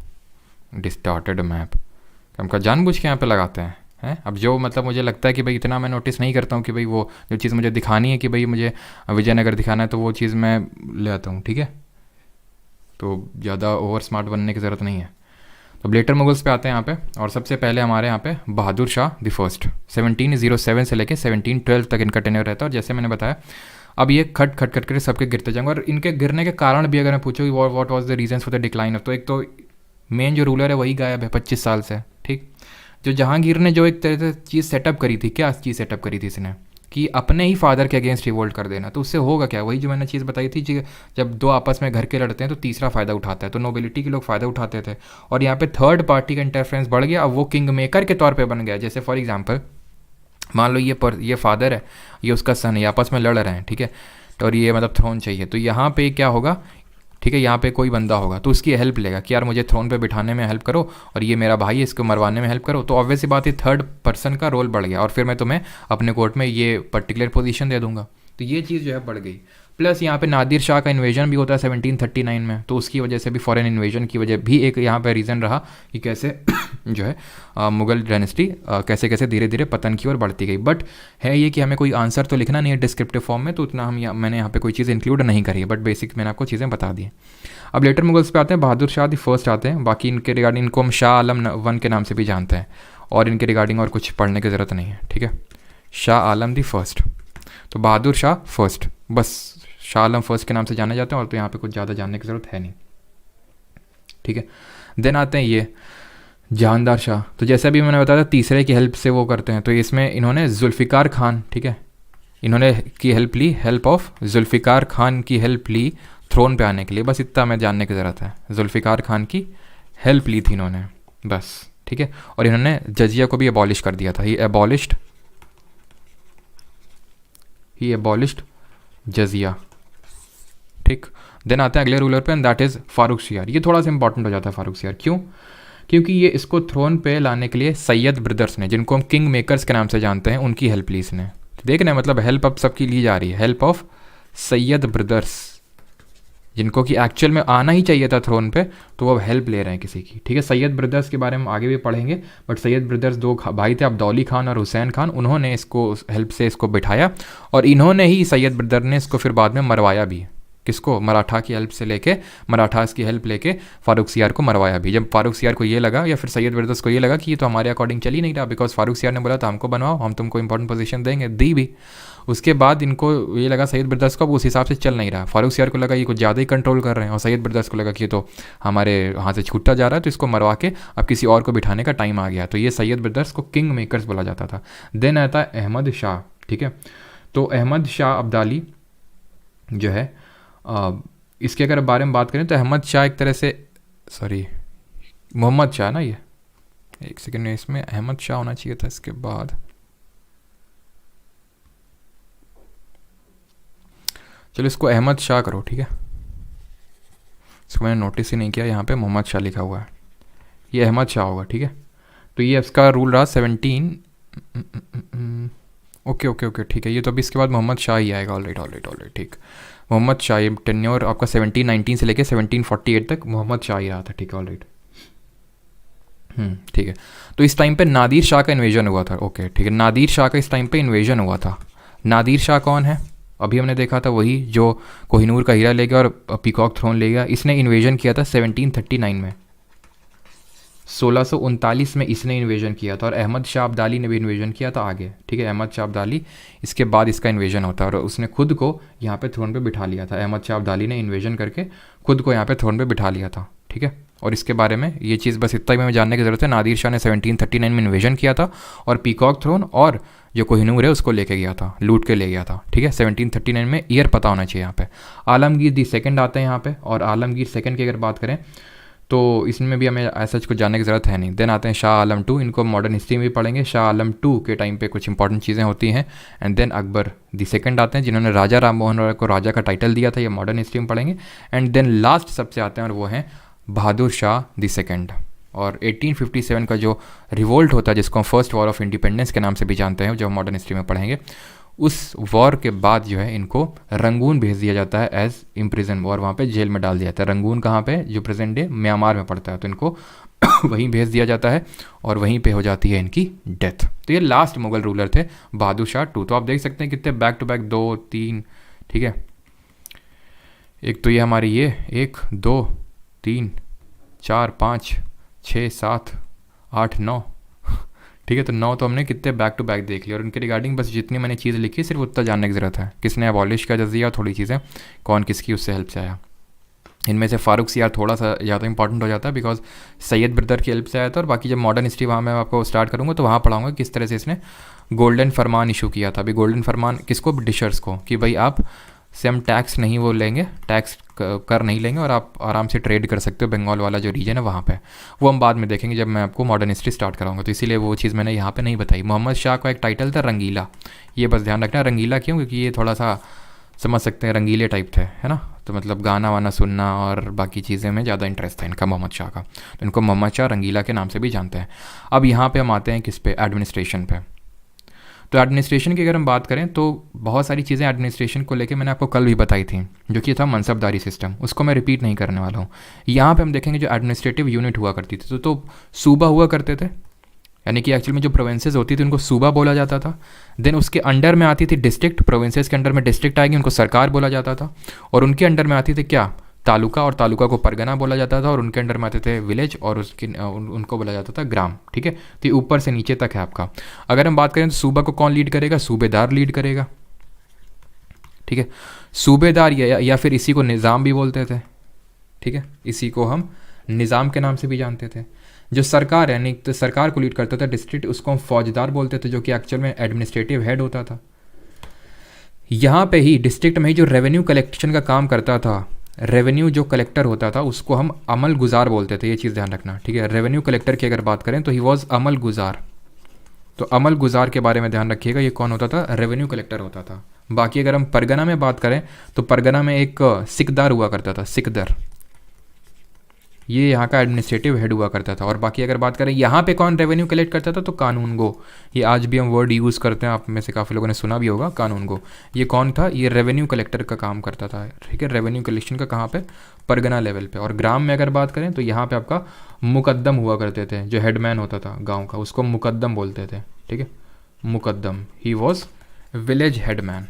डिस्टॉर्टेड मैप हम का जानबूझ के यहाँ पे लगाते हैं। अब जो मतलब मुझे लगता है कि भाई इतना मैं नोटिस नहीं करता हूँ कि भाई वो जो चीज़ मुझे दिखानी है कि भाई मुझे विजयनगर दिखाना है, तो वो चीज़ मैं ले आता हूँ। ठीक है, तो ज़्यादा ओवर स्मार्ट बनने की ज़रूरत नहीं है। तो लेटर मुगल्स पे आते हैं यहाँ पे। और सबसे पहले हमारे यहाँ पे बहादुर शाह द फर्स्ट, 1707 से लेके 1712 तक इनका टेन्योर रहता है। और जैसे मैंने बताया, अब ये खट खट खट कर सबके गिरते जाएंगे। और इनके गिरने के कारण भी अगर मैं पूछूँ what was the reason for the decline of, तो एक तो मेन जो रूलर है वही गायब है 25 साल से। ठीक, जो जहांगीर ने जो एक तरह से चीज़ सेटअप करी थी, क्या चीज़ सेटअप करी थी इसने, कि अपने ही फादर के अगेंस्ट रिवोल्ट कर देना, तो उससे होगा क्या, वही जो मैंने चीज़ बताई थी कि जब दो आपस में घर के लड़ते हैं तो तीसरा फ़ायदा उठाता है। तो नोबिलिटी के लोग फ़ायदा उठाते थे, और यहाँ पे थर्ड पार्टी का इंटरफेरेंस बढ़ गया। अब वो किंग मेकर के तौर पे बन गया। जैसे फॉर एग्जांपल मान लो ये फादर है, ये उसका सन है, ये आपस में लड़ रहे हैं। ठीक है, तो और ये मतलब थ्रोन चाहिए, तो यहाँ पे क्या होगा, ठीक है, यहाँ पे कोई बंदा होगा तो उसकी हेल्प लेगा कि यार मुझे थ्रोन पे बिठाने में हेल्प करो, और ये मेरा भाई है इसको मरवाने में हेल्प करो। तो ऑब्वियस सी बात है, थर्ड पर्सन का रोल बढ़ गया, और फिर मैं तुम्हें अपने कोर्ट में ये पर्टिकुलर पोजीशन दे दूंगा। तो ये चीज़ जो है बढ़ गई। प्लस यहाँ पे नादिर शाह का इन्वेजन भी होता है 1739 में, तो उसकी वजह से भी फॉरेन इन्वेजन की वजह भी एक यहाँ पे रीज़न रहा कि कैसे जो है मुगल डायनेस्टी कैसे कैसे धीरे धीरे पतन की ओर बढ़ती गई। बट है ये कि हमें कोई आंसर तो लिखना नहीं है डिस्क्रिप्टिव फॉर्म में, तो उतना मैंने यहाँ पे कोई चीज़ इंक्लूड नहीं करी है, बट बेसिक मैंने आपको चीज़ें बता दी। अब लेटर मुगल्स पे आते हैं, बहादुर शाह दी फर्स्ट आते हैं। बाकी इनके रिगार्डिंग इनको हम शाह आलम वन के नाम से भी जानते हैं, और इनके रिगार्डिंग और कुछ पढ़ने की ज़रूरत नहीं है। ठीक है, शाह आलम दी फर्स्ट, तो बहादुर शाह फर्स्ट, बस शाह आलम फर्स्ट के नाम से जाने जाते हैं, और तो यहाँ पे कुछ ज़्यादा जानने की ज़रूरत है नहीं। ठीक है, देन आते हैं ये जहानदार शाह। तो जैसे अभी मैंने बताया था तीसरे की हेल्प से वो करते हैं, तो इसमें इन्होंने जुल्फ़िकार खान, ठीक है, इन्होंने की हेल्प ली, हेल्प ऑफ जुल्फ़िकार खान की हेल्प ली थ्रोन पे आने के लिए। बस इतना हमें जानने की ज़रूरत है, जुल्फ़िकार खान की हेल्प ली थी इन्होंने, बस। ठीक है, और इन्होंने जजिया को भी अबॉलिश कर दिया था, ही एबॉलिश्ड जजिया। ठीक, देन आते हैं अगले रूलर पे, एंड दैट इज़ फारुखसियार। ये थोड़ा सा इंपॉर्टेंट हो जाता है फारुखसियार, क्यों? क्योंकि ये इसको थ्रोन पे लाने के लिए सैयद ब्रदर्स ने, जिनको हम किंग मेकर्स के नाम से जानते हैं, उनकी हेल्प ली इसने। देखना है, मतलब हेल्प अब सबकी ली जा रही है, हेल्प ऑफ सैयद ब्रदर्स, जिनको कि एक्चुअल में आना ही चाहिए था थ्रोन पे, तो वो अब हेल्प ले रहे हैं किसी की। ठीक है, सैयद ब्रदर्स के बारे में आगे भी पढ़ेंगे, बट सैयद ब्रदर्स दो भाई थे, अब्दौली खान और हुसैन खान, उन्होंने इसको हेल्प से इसको बिठाया, और इन्होंने ही सैयद ब्रदर ने इसको फिर बाद में मरवाया भी। किसको? मराठा की हेल्प से लेके, मराठास की हेल्प लेके फारुखसियार को मरवाया भी। जब फारुखसियार को ये लगा, या फिर सैयद ब्रदर्स को ये लगा कि ये तो हमारे अकॉर्डिंग चल ही नहीं रहा, बिकॉज फारुखसियार ने बोला था हमको बनवाओ, हम तुमको इंपॉर्टेंट पोजीशन देंगे, दी भी। उसके बाद इनको ये लगा सैयद ब्रदर्स को अब उस हिसाब से चल नहीं रहा, फारुखसियार को लगा ये कुछ ज़्यादा ही कंट्रोल कर रहे हैं, और सैयद ब्रदर्स को लगा कि ये तो हमारे हाथ से छूटता जा रहा है, तो इसको मरवा के अब किसी और को बिठाने का टाइम आ गया। तो ये सैयद ब्रदर्स को किंग मेकर्स बोला जाता था। देन आता है अहमद शाह। ठीक है, तो अहमद शाह अब्दाली जो है, इसके अगर बारे में बात करें तो अहमद शाह एक तरह से सॉरी, मोहम्मद शाह ना ये, एक सेकेंड, इसमें अहमद शाह होना चाहिए था इसके बाद। चलो इसको अहमद शाह करो, ठीक है। इसको मैंने नोटिस ही नहीं किया, यहाँ पे मोहम्मद शाह लिखा हुआ है, ये अहमद शाह होगा, ठीक है। तो ये इसका रूल रहा 17। ओके ओके ओके, ठीक है। ये तो अभी इसके बाद मोहम्मद शाह ही आएगा। ऑलराइट ऑलराइट ऑलराइट, ठीक। मोहम्मद शाह, ये टेन्योर आपका 1719 से लेके 1748 तक मोहम्मद शाह ही रहा था, ठीक है। ऑलराइट, ठीक है। तो इस टाइम पे नादिर शाह का इन्वेजन हुआ था। ओके ठीक है, नादिर शाह का इस टाइम पे इन्वेजन हुआ था। नादिर शाह कौन है? अभी हमने देखा था वही जो कोहिनूर का हीरा ले गया और पीकॉक थ्रोन ले गया। इसने इन्वेजन किया था 1739 में, 1639 में इसने इन्वेजन किया था। और अहमद शाह अब्दाली ने भी इन्वेजन किया था आगे, ठीक है। अहमद शाह अब्दाली, इसके बाद इसका इन्वेजन होता है और उसने खुद को यहाँ पे थ्रोन पे बिठा लिया था। अहमद शाह अब्दाली ने इन्वेजन करके खुद को यहाँ पे थ्रोन पे बिठा लिया था, ठीक है। और इसके बारे में ये चीज़ बस इतना ही हमें जानने की ज़रूरत है। नादिर शाह ने 1739 में इन्वेजन किया था और पीकॉक थ्रोन और जो कोहिनूर है उसको लेके गया था, लूट के ले गया था, ठीक है। 1739 में ईयर पता होना चाहिए यहाँ पे। आलमगीर दी सेकंड आते हैं यहाँ पे, और आलमगीर सेकंड की अगर बात करें तो इसमें भी हमें ऐसा कुछ जानने की ज़रूरत है नहीं। देन आते हैं शाह आलम टू, इनको मॉडर्न हिस्ट्री में भी पढ़ेंगे। शाह आलम टू के टाइम पे कुछ इंपॉर्टेंट चीज़ें होती हैं। And then Akbar the second आते हैं, जिन्होंने राजा राम मोहन रॉय को राजा का टाइटल दिया था, ये मॉडर्न हिस्ट्री में पढ़ेंगे। एंड देन लास्ट सबसे आते हैं और वो हैं बहादुर शाह दी सेकंड। और 1857 का जो रिवोल्ट होता है, जिसको हम फर्स्ट वॉर ऑफ इंडिपेंडेंस के नाम से भी जानते हैं, जो हम मॉडर्न हिस्ट्री में पढ़ेंगे, उस वॉर के बाद जो है इनको रंगून भेज दिया जाता है एज इम्प्रिजन, और वहाँ पे जेल में डाल दिया जाता है। रंगून कहाँ पे? जो प्रेजेंट डे म्यांमार में पड़ता है, तो इनको वहीं भेज दिया जाता है और वहीं पे हो जाती है इनकी डेथ। तो ये लास्ट मुगल रूलर थे बहादुर शाह टू। तो आप देख सकते हैं कितने बैक टू बैक 2 3, ठीक है। एक तो ये हमारी ये 1 2 3 4 5 6 7 8 9, ठीक है। तो 9 तो हमने कितने बैक टू बैक देख लिया। और उनके रिगार्डिंग बस जितनी मैंने चीज़ लिखी सिर्फ उतना जानने की ज़रूरत है। किसने अबॉलिश किया जजिया, थोड़ी चीज़ें कौन किसकी उससे हेल्प से आया। इनमें से फारूक सियार थोड़ा सा ज़्यादा इंपॉर्टेंट हो जाता है बिकॉज सैयद ब्रदर की हेल्प से आया था। और बाकी जब मॉडर्न हिस्ट्री वहाँ मैं आपको स्टार्ट करूँगा तो वहाँ पढ़ाऊँगा किस तरह से इसने गोल्डन फरमान इशू किया था। अभी गोल्डन फरमान किसको? ब्रिटिशर्स को, कि भाई आप से हम टैक्स नहीं वो लेंगे, टैक्स कर नहीं लेंगे और आप आराम से ट्रेड कर सकते हो। बंगाल वाला जो रीजन है वहाँ पे, वो हम बाद में देखेंगे जब मैं आपको मॉडर्न हिस्ट्री स्टार्ट कराऊंगा। तो इसीलिए वो चीज़ मैंने यहाँ पे नहीं बताई। मोहम्मद शाह का एक टाइटल था रंगीला, ये बस ध्यान रखना। रंगीला क्यों? क्योंकि ये थोड़ा सा समझ सकते हैं रंगीले टाइप थे, है ना। तो मतलब गाना वाना सुनना और बाकी चीज़ें में ज़्यादा इंटरेस्ट था इनका, मोहम्मद शाह का। तो इनको मोहम्मद शाह रंगीला के नाम से भी जानते हैं। अब यहाँ पर हम आते हैं किस पे? एडमिनिस्ट्रेशन पे। तो एडमिनिस्ट्रेशन की अगर हम बात करें तो बहुत सारी चीज़ें एडमिनिस्ट्रेशन को लेके मैंने आपको कल भी बताई थी, जो कि था मनसबदारी सिस्टम। उसको मैं रिपीट नहीं करने वाला हूँ। यहाँ पे हम देखेंगे जो एडमिनिस्ट्रेटिव यूनिट हुआ करती थी तो सूबा हुआ करते थे, यानी कि एक्चुअल में जो प्रोविंसेस होती थी उनको सूबा बोला जाता था। देन उसके अंडर में आती थी डिस्ट्रिक्ट, प्रोविंसेस के अंडर में डिस्ट्रिक्ट आएगी, उनको सरकार बोला जाता था। और उनके अंडर में आती थी क्या? तालुका, और तालुका को परगना बोला जाता था। और उनके अंडर में आते थे विलेज और उनको बोला जाता था ग्राम, ठीक है। तो ये ऊपर से नीचे तक है आपका। अगर हम बात करें तो सूबा को कौन लीड करेगा? सूबेदार लीड करेगा, ठीक है। सूबेदार या फिर इसी को निज़ाम भी बोलते थे, ठीक है। इसी को हम निज़ाम के नाम से भी जानते थे। जो सरकार है, यानी तो सरकार को लीड करता था डिस्ट्रिक्ट, उसको हम फौजदार बोलते थे, जो कि एक्चुअल में एडमिनिस्ट्रेटिव हेड होता था। यहाँ पे ही डिस्ट्रिक्ट में ही जो रेवेन्यू कलेक्शन का काम करता था, रेवेन्यू जो कलेक्टर होता था उसको हम अमल गुजार बोलते थे। ये चीज़ ध्यान रखना, ठीक है। रेवेन्यू कलेक्टर की अगर बात करें तो ही वॉज अमल गुजार। तो अमल गुजार के बारे में ध्यान रखिएगा, ये कौन होता था? रेवेन्यू कलेक्टर होता था। बाकी अगर हम परगना में बात करें तो परगना में एक सिकदार हुआ करता था, सिकदर, ये यहाँ का एडमिनिस्ट्रेटिव हेड हुआ करता था। और बाकी अगर बात करें यहाँ पे कौन रेवेन्यू कलेक्ट करता था, तो कानून गो। ये आज भी हम वर्ड यूज़ करते हैं, आप में से काफ़ी लोगों ने सुना भी होगा कानून गो। ये कौन था? ये रेवेन्यू कलेक्टर का काम करता था, ठीक है। रेवेन्यू कलेक्शन का कहाँ पे? परगना लेवल पे। और ग्राम में अगर बात करें तो यहाँ पे आपका मुकद्दम हुआ करते थे, जो हेडमैन होता था गाँव का, उसको मुकद्दम बोलते थे, ठीक है। Muqaddam, he was village headman.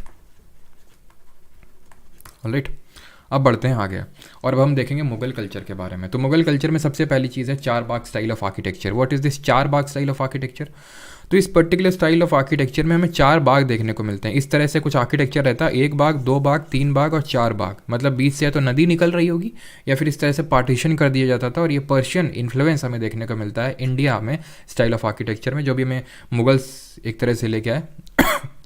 Alright, अब बढ़ते हैं आगे और अब हम देखेंगे मुगल कल्चर के बारे में। तो मुगल कल्चर में सबसे पहली चीज़ है char bagh style of architecture. What is this char bagh style of architecture? तो इस पर्टिकुलर स्टाइल ऑफ आर्किटेक्चर में हमें चार बाग देखने को मिलते हैं। इस तरह से कुछ आर्किटेक्चर रहता है, 1 बाग, 2 बाग, 3 बाग और 4 बाग। मतलब बीच से या तो नदी निकल रही होगी या फिर इस तरह से पार्टीशन कर दिया जाता था। और ये पर्शियन इन्फ्लुएंस हमें देखने को मिलता है इंडिया में स्टाइल ऑफ आर्किटेक्चर में, जो भी हमें मुगल्स एक तरह से लेके आए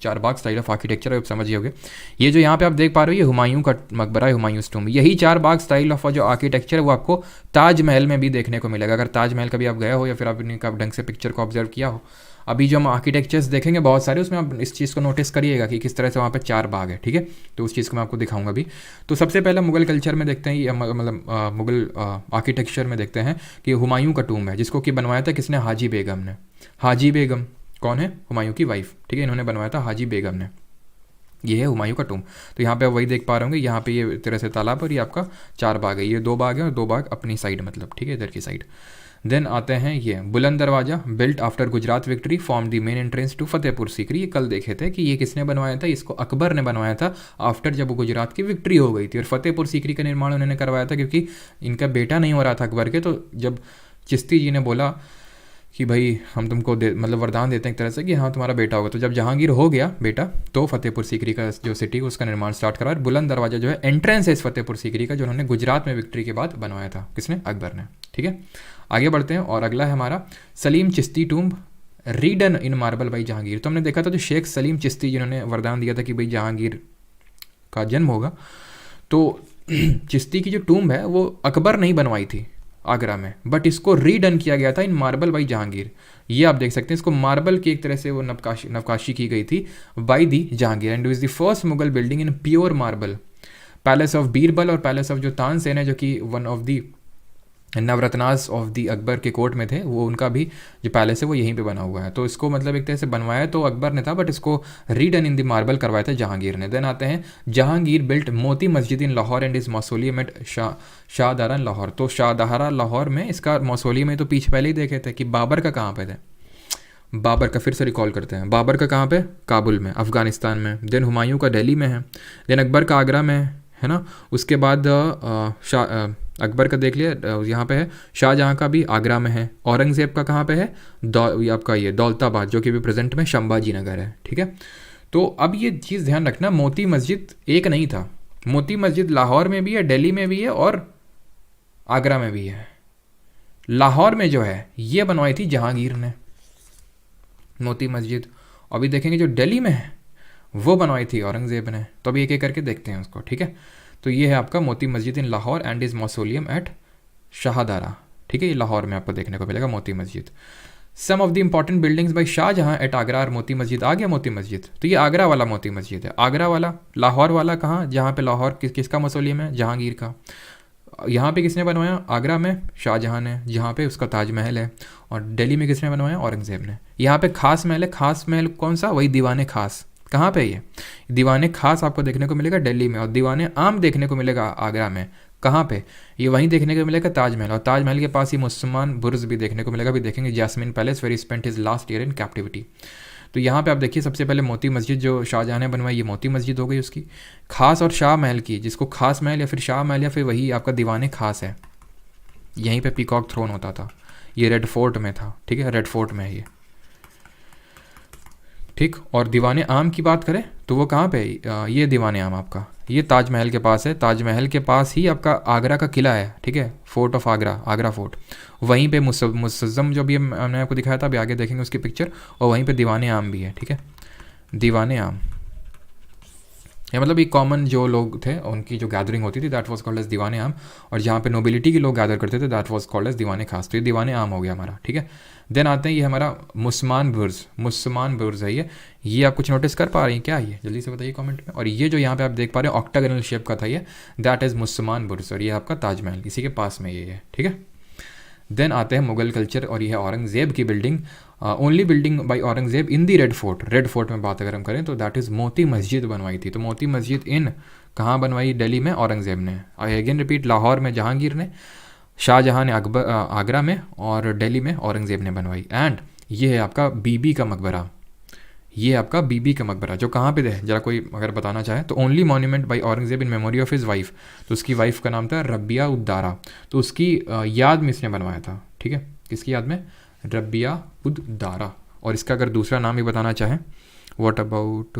चार बाग स्टाइल ऑफ आर्किटेक्चर आप समझ होगे। ये जो यहाँ पे आप देख पा रहे हो ये हुमायूं का मकबरा है, हुमायूंस टूम्ब। यही चार बाग स्टाइल ऑफ जो आर्किटेक्चर है वो आपको ताजमहल में भी देखने को मिलेगा। अगर ताजमहल कभी आप गए हो या फिर आपने कब ढंग से पिक्चर को ऑब्जर्व किया हो, अभी जो हम आर्किटेक्चर्स देखेंगे बहुत सारे, उसमें आप इस चीज़ को नोटिस करिएगा कि किस तरह से वहाँ पे चार बाग है, ठीक है। तो उस चीज़ को मैं आपको दिखाऊंगा अभी। तो सबसे पहले मुगल कल्चर में देखते हैं, ये मतलब मुगल आर्किटेक्चर में देखते हैं कि हुमायूं का टूम्ब है, जिसको कि बनवाया था किसने, हाजी बेगम ने। हाजी बेगम कौन है, हुमायूं की वाइफ, ठीक है, इन्होंने बनवाया था हाजी बेगम ने। ये है हुमायूं का टूम्ब। तो यहाँ पे आप वही देख पा रहे होंगे, यहाँ पे ये तरह से तालाब और ये आपका चार बाग है, ये दो बाग है और दो बाग अपनी साइड मतलब, ठीक है, इधर की साइड। देन आते हैं ये Buland Darwaza, built after Gujarat victory, form the main entrance to Fatehpur Sikri. ये कल देखे थे कि ये किसने बनवाया था, इसको अकबर ने बनवाया था आफ्टर जब गुजरात की विक्ट्री हो गई थी। और फतेहपुर सीकरी का निर्माण उन्होंने करवाया था क्योंकि इनका बेटा नहीं हो रहा था अकबर के। तो जब चिश्ती जी ने बोला कि भाई हम तुमको मतलब वरदान देते हैं एक तरह से कि हाँ तुम्हारा बेटा होगा, तो जब जहांगीर हो गया बेटा तो फतेहपुर सीकरी का जो सिटी उसका निर्माण स्टार्ट करा। और बुलंद दरवाजा जो है एंट्रेंस है इस फतेहपुर सीकरी का, जो उन्होंने गुजरात में विक्ट्री के बाद बनवाया था, किसने, अकबर ने, ठीक है। आगे बढ़ते हैं और अगला है हमारा Salim Chishti tomb, रीडन in marble by Jahangir. तो हमने देखा था जो शेख सलीम चिश्ती जिन्होंने वरदान दिया था कि भाई जहांगीर का जन्म होगा, तो चिश्ती की जो टूम्ब है वो अकबर नहीं बनवाई थी आगरा में, बट इसको रीडन किया गया था इन मार्बल बाई जहांगीर। ये आप देख सकते हैं, इसको मार्बल की एक तरह से वो नक्काशी की गई थी by the Jahangir. And is the first Mughal building in pure marble. Palace of Birbal और पैलेस ऑफ जो तानसेन है, जो कि one of the Navratnas of the Akbar के कोर्ट में थे, वो उनका भी जो पैलेस है वो यहीं पे बना हुआ है। तो इसको मतलब एक तरह से बनवाया तो अकबर ने था, बट इसको रीडन इन दी मार्बल करवाया था जहांगीर ने। देन आते हैं Jahangir built Moti Masjid in Lahore and his mausoleum at Shahdara Lahore. तो शाहदरा लाहौर में इसका मौसोलियम है। तो पीछे पहले ही देखे थे कि बाबर का कहाँ पे थे, बाबर का फिर से रिकॉल करते हैं। बाबर का कहाँ पे, काबुल में, अफगानिस्तान में। देन हुमायूं का दिल्ली में है। देन अकबर का आगरा में है ना। उसके बाद अकबर का देख लिया, यहाँ पे है। शाहजहाँ का भी आगरा में है। औरंगज़ेब का कहाँ पे है, आपका ये दौलताबाद, जो कि भी प्रेजेंट में शंभाजी नगर है, ठीक है। तो अब ये चीज़ ध्यान रखना, मोती मस्जिद एक नहीं था, मोती मस्जिद लाहौर में भी है, दिल्ली में भी है और आगरा में भी है। लाहौर में जो है ये बनवाई थी जहांगीर ने मोती मस्जिद। अभी देखेंगे जो दिल्ली में है वो बनवाई थी औरंगज़ेब ने। तो अभी एक एक करके देखते हैं उसको, ठीक है। तो ये है आपका Moti Masjid in Lahore and his mausoleum at Shahdara, ठीक है। ये लाहौर में आपको देखने को मिलेगा Moti Masjid. Some of the important buildings by Shahjahan at Agra और मोती मस्जिद। आ गया मोती मस्जिद, तो ये आगरा वाला मोती मस्जिद है। आगरा वाला, लाहौर वाला कहाँ, जहाँ पे लाहौर किसका मौसोलियम है, जहांगीर का। यहाँ पे किसने बनवाया, आगरा में शाहजहाँ ने, जहाँ पे उसका ताजमहल है। और दिल्ली में किसने बनवाया, औरंगज़ेब ने। यहाँ पे खास महल है, खास महल कौन सा, वही दीवाने खास। कहाँ पे ये दीवाने खास आपको देखने को मिलेगा दिल्ली में, और दीवाने आम देखने को मिलेगा आगरा में। कहाँ पे, ये वहीं देखने को मिलेगा ताजमहल, और ताजमहल के पास ही मुसलमान बुर्ज भी देखने को मिलेगा। भी देखेंगे Jasmine Palace where he spent his last year in captivity. तो यहाँ पे आप देखिए सबसे पहले मोती मस्जिद जो शाहजहाँ ने बनवाई, ये मोती मस्जिद हो गई उसकी। खास और शाह महल की, जिसको खास महल या फिर शाह महल या फिर वही आपका दीवाने खास है, यहीं पे पीकॉक थ्रोन होता था। ये रेड फोर्ट में था, ठीक है, रेड फोर्ट में है ये, ठीक। और दीवाने आम की बात करें तो वो कहाँ पे, ये दीवाने आम आपका ये ताजमहल के पास है। ताजमहल के पास ही आपका आगरा का किला है, ठीक है, fort of Agra, Agra fort. वहीं पे मुसज्जम जो भी मैंने आपको दिखाया था, अभी आगे देखेंगे उसकी पिक्चर। और वहीं पे दीवाने आम भी है, ठीक है, दीवाने आम। या मतलब ये कॉमन जो लोग थे उनकी जो गैदरिंग होती थी, दैट वाज कॉल्ड एज दीवाने आम। और जहाँ पे नोबिलिटी के लोग गैदर करते थे, दैट वाज कॉल्ड एज दीवाने खास। तो ये दीवाने आम हो गया हमारा, ठीक है। देन आते हैं ये हमारा मुसमान बुर्ज है ये आप कुछ नोटिस कर पा रहे हैं क्या, ये जल्दी से बताइए कमेंट में। और ये जो यहाँ पे आप देख पा रहे हैं ऑक्टागोनल शेप का था ये, दैट इज़ मुसमान बुर्ज। और ये आपका ताजमहल इसी के पास में ये है, ठीक है। देन आते हैं मुगल कल्चर, और ये है औरंगज़ेब की building, only building by Aurangzeb in the red fort में बात अगर हम करें तो दैट इज़ मोती मस्जिद बनवाई थी। तो मोती मस्जिद इन कहाँ बनवाई, दिल्ली में औरंगज़ेब ने। आई अगेन रिपीट, लाहौर में जहांगीर ने, शाहजहाँ ने आगरा में, और दिल्ली में औरंगज़ेब ने बनवाई। एंड ये है आपका बीबी का मकबरा, ये आपका बीबी का मकबरा जो कहाँ पे है, जरा कोई अगर बताना चाहे तो। Only monument by Aurangzeb in memory of his wife. तो उसकी वाइफ का नाम था रबिया उद्दारा, तो उसकी याद में इसने बनवाया था, ठीक है। किसकी याद में, रबिया उद्दारा। और इसका अगर दूसरा नाम भी बताना चाहें, व्हाट अबाउट,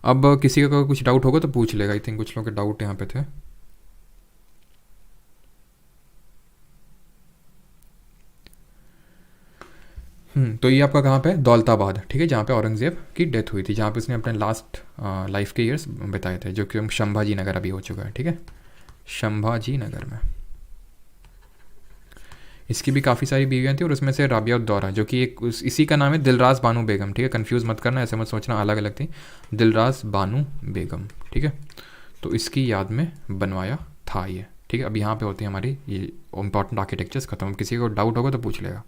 अब किसी का कुछ डाउट होगा तो पूछ लेगा। आई थिंक कुछ लोगों के डाउट यहाँ पे थे। तो ये आपका कहाँ पे है? दौलताबाद, ठीक है, जहाँ पे औरंगज़ेब की डेथ हुई थी, जहाँ पे उसने अपने लास्ट लाइफ के ईयर्स बिताए थे, जो कि संभाजी नगर अभी हो चुका है, ठीक है, संभाजी नगर में। इसकी भी काफ़ी सारी बीवियाँ थी और उसमें से राबिया उद दौरा, जो कि एक इसी का नाम है दिलराज बानो बेगम, ठीक है, कंफ्यूज मत करना, ऐसे मत सोचना अलग अलग थी, दिलराज बानो बेगम, ठीक है। तो इसकी याद में बनवाया था ये, ठीक है। अब यहाँ पे होती है हमारी ये इंपॉर्टेंट आर्किटेक्चर्स खत्म। किसी को डाउट होगा तो पूछ लेगा।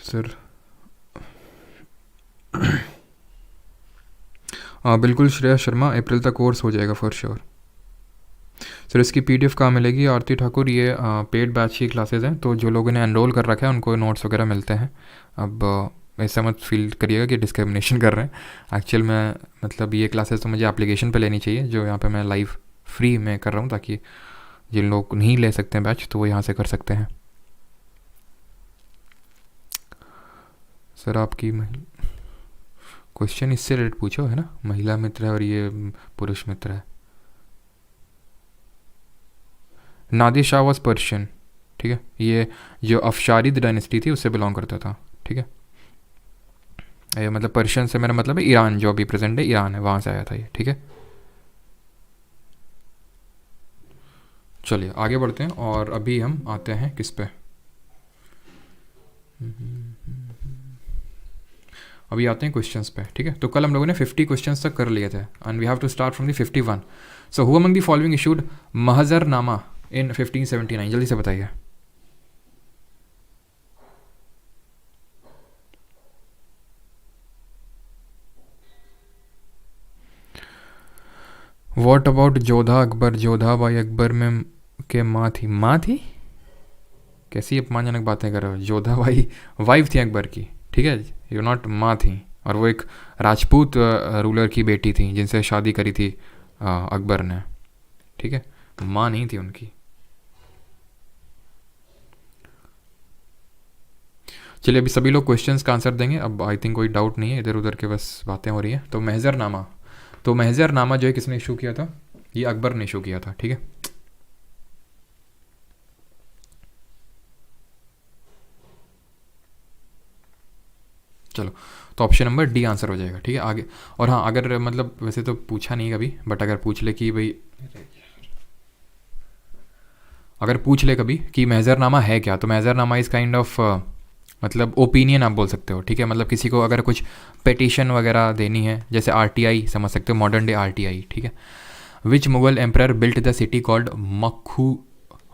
सर हाँ बिल्कुल श्रेया शर्मा, अप्रैल तक कोर्स हो जाएगा फॉर श्योर। सर इसकी पीडीएफ कहाँ मिलेगी? आरती ठाकुर, ये पेड बैच की क्लासेस हैं, तो जो लोगों ने एनरोल कर रखा है उनको नोट्स वगैरह मिलते हैं। अब ऐसा मत फील करिएगा कि डिस्क्रिमिनेशन कर रहे हैं। एक्चुअल में मतलब ये क्लासेस तो मुझे एप्लीकेशन पे लेनी चाहिए, जो यहाँ पे मैं लाइव फ्री में कर रहा हूँ, ताकि जिन लोग नहीं ले सकते हैं बैच तो वो यहाँ से कर सकते हैं। सर आपकी क्वेश्चन इससे रिलेटेड पूछो है ना, महिला मित्र है और ये पुरुष मित्र है। नादिर शाह वॉज पर्शियन, ठीक है, ये जो अफशारिद डायनेस्टी थी उससे बिलोंग करता था, ठीक है। ये मतलब पर्शियन से मेरा मतलब है ईरान, जो अभी प्रेजेंट है ईरान है, वहाँ से आया था ये, ठीक है। चलिए आगे बढ़ते हैं और अभी हम आते हैं किस पे, अभी आते हैं क्वेश्चंस पे, ठीक है। तो कल हम लोगों ने 50 क्वेश्चंस तक कर लिए थे and we have to start from the 51। So who among the following issued Mahzarnama in 1579? जल्दी से बताइए। What about Jodha Akbar? जोधा बाई अकबर में के माँ थी? माँ थी? कैसी अपमानजनक बातें कर रहे हो? जोधा बाई वाइफ थी अकबर की, ठीक है, यू नॉट माँ थी। और वो एक राजपूत रूलर की बेटी थी जिनसे शादी करी थी अकबर ने, ठीक है, माँ नहीं थी उनकी। चलिए अभी सभी लोग क्वेश्चंस का आंसर देंगे। अब आई थिंक कोई डाउट नहीं है, इधर उधर के बस बातें हो रही हैं। तो महजरनामा, तो महजरनामा जो है किसने इशू किया था? ये अकबर ने इशू किया था, ठीक है। चलो तो ऑप्शन नंबर डी आंसर हो जाएगा, ठीक है। आगे और हाँ, अगर मतलब वैसे तो पूछा नहीं कभी, बट अगर पूछ ले कि भाई, अगर पूछ ले कभी कि महजरनामा है क्या, तो महजरनामा इज़ काइंड ऑफ मतलब ओपिनियन आप बोल सकते हो, ठीक है। मतलब किसी को अगर कुछ पिटीशन वगैरह देनी है, जैसे आरटीआई समझ सकते हो, मॉडर्न डे आरटीआई, ठीक है। Which Mughal emperor built the city called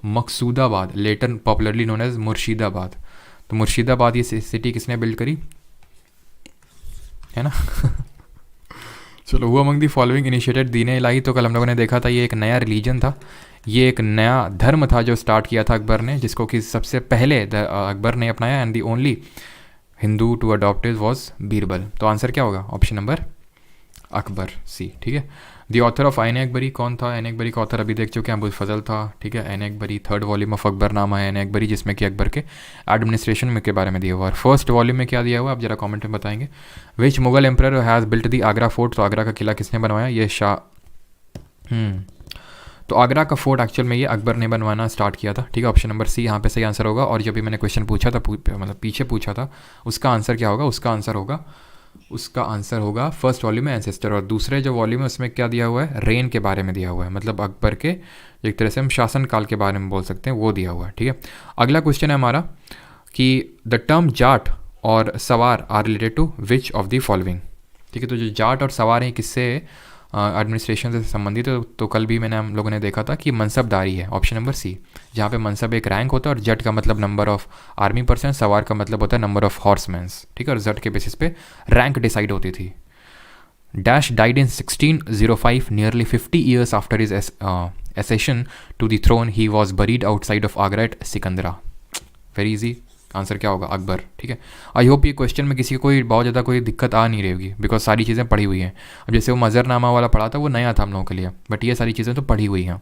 Maqsudabad, later popularly known as Murshidabad? तो मुर्शिदाबाद ये सिटी किसने बिल्ड करी, है ना? चलो, हुआ अमंग दी फॉलोइंग इनिशिएटेड दीन इलाही? तो कल हम लोगों ने देखा था ये एक नया रिलीजन था, ये एक नया धर्म था जो स्टार्ट किया था अकबर ने, जिसको कि सबसे पहले अकबर ने अपनाया, and the only Hindu to adopt is was Birbal. तो आंसर क्या होगा? ऑप्शन नंबर अकबर, सी, ठीक है। दी ऑथर ऑफ आइन अकबरी कौन था? आइन अकबरी का ऑथर अभी देख चुके हैं, अबुल फजल था, ठीक है। आइन Akbari third volume of Akbarnama है आइन अकबरी, जिसमें कि अकबर के एडमिनिस्ट्रेशन में के बारे में दिया हुआ है। फर्स्ट वॉल्यूम में क्या दिया हुआ है आप जरा कमेंट में बताएंगे। Which Mughal emperor has built the Agra fort? तो आगरा का किला किसने बनवाया? ये शाह। तो आगरा का फोर्ट एक्चुअल में ये अकबर ने बनवाना स्टार्ट किया था, ठीक है। ऑप्शन नंबर सी यहाँ पे सही आंसर होगा। और जब भी मैंने क्वेश्चन पूछा था, मतलब पीछे पूछा था, उसका आंसर क्या होगा? उसका आंसर होगा फर्स्ट वॉल्यूम में एंसेस्टर, और दूसरे जो वॉल्यूम है उसमें क्या दिया हुआ है? रेन के बारे में दिया हुआ है, मतलब अकबर के एक तरह से हम शासन काल के बारे में बोल सकते हैं, वो दिया हुआ है, ठीक है। अगला क्वेश्चन है हमारा कि द टर्म जाट और sawar are related to which of the following? ठीक है, तो जो जाट और सवार हैं किससे एडमिनिस्ट्रेशन से संबंधित है? तो कल भी मैंने हम लोगों ने देखा था कि मनसबदारी है, ऑप्शन नंबर सी, जहाँ पे मनसब एक रैंक होता है और जट का मतलब नंबर ऑफ आर्मी पर्सन, सवार का मतलब होता है नंबर ऑफ हॉर्समैन्स, ठीक है। और जट के बेसिस पे रैंक डिसाइड होती थी। Dash died in 1605, nearly 50 years after his accession to the throne. He was buried outside of Agra at Sikandra. Very easy, answer क्या होगा? अकबर। ठीक है, आई होप ये क्वेश्चन में किसी को कोई बहुत ज़्यादा कोई दिक्कत आ नहीं रही होगी, बिकॉज सारी चीज़ें पढ़ी हुई हैं। अब जैसे वो मज़रनामा वाला पढ़ा था वो नया था हम लोगों के लिए, बट ये सारी चीज़ें तो पढ़ी हुई हैं,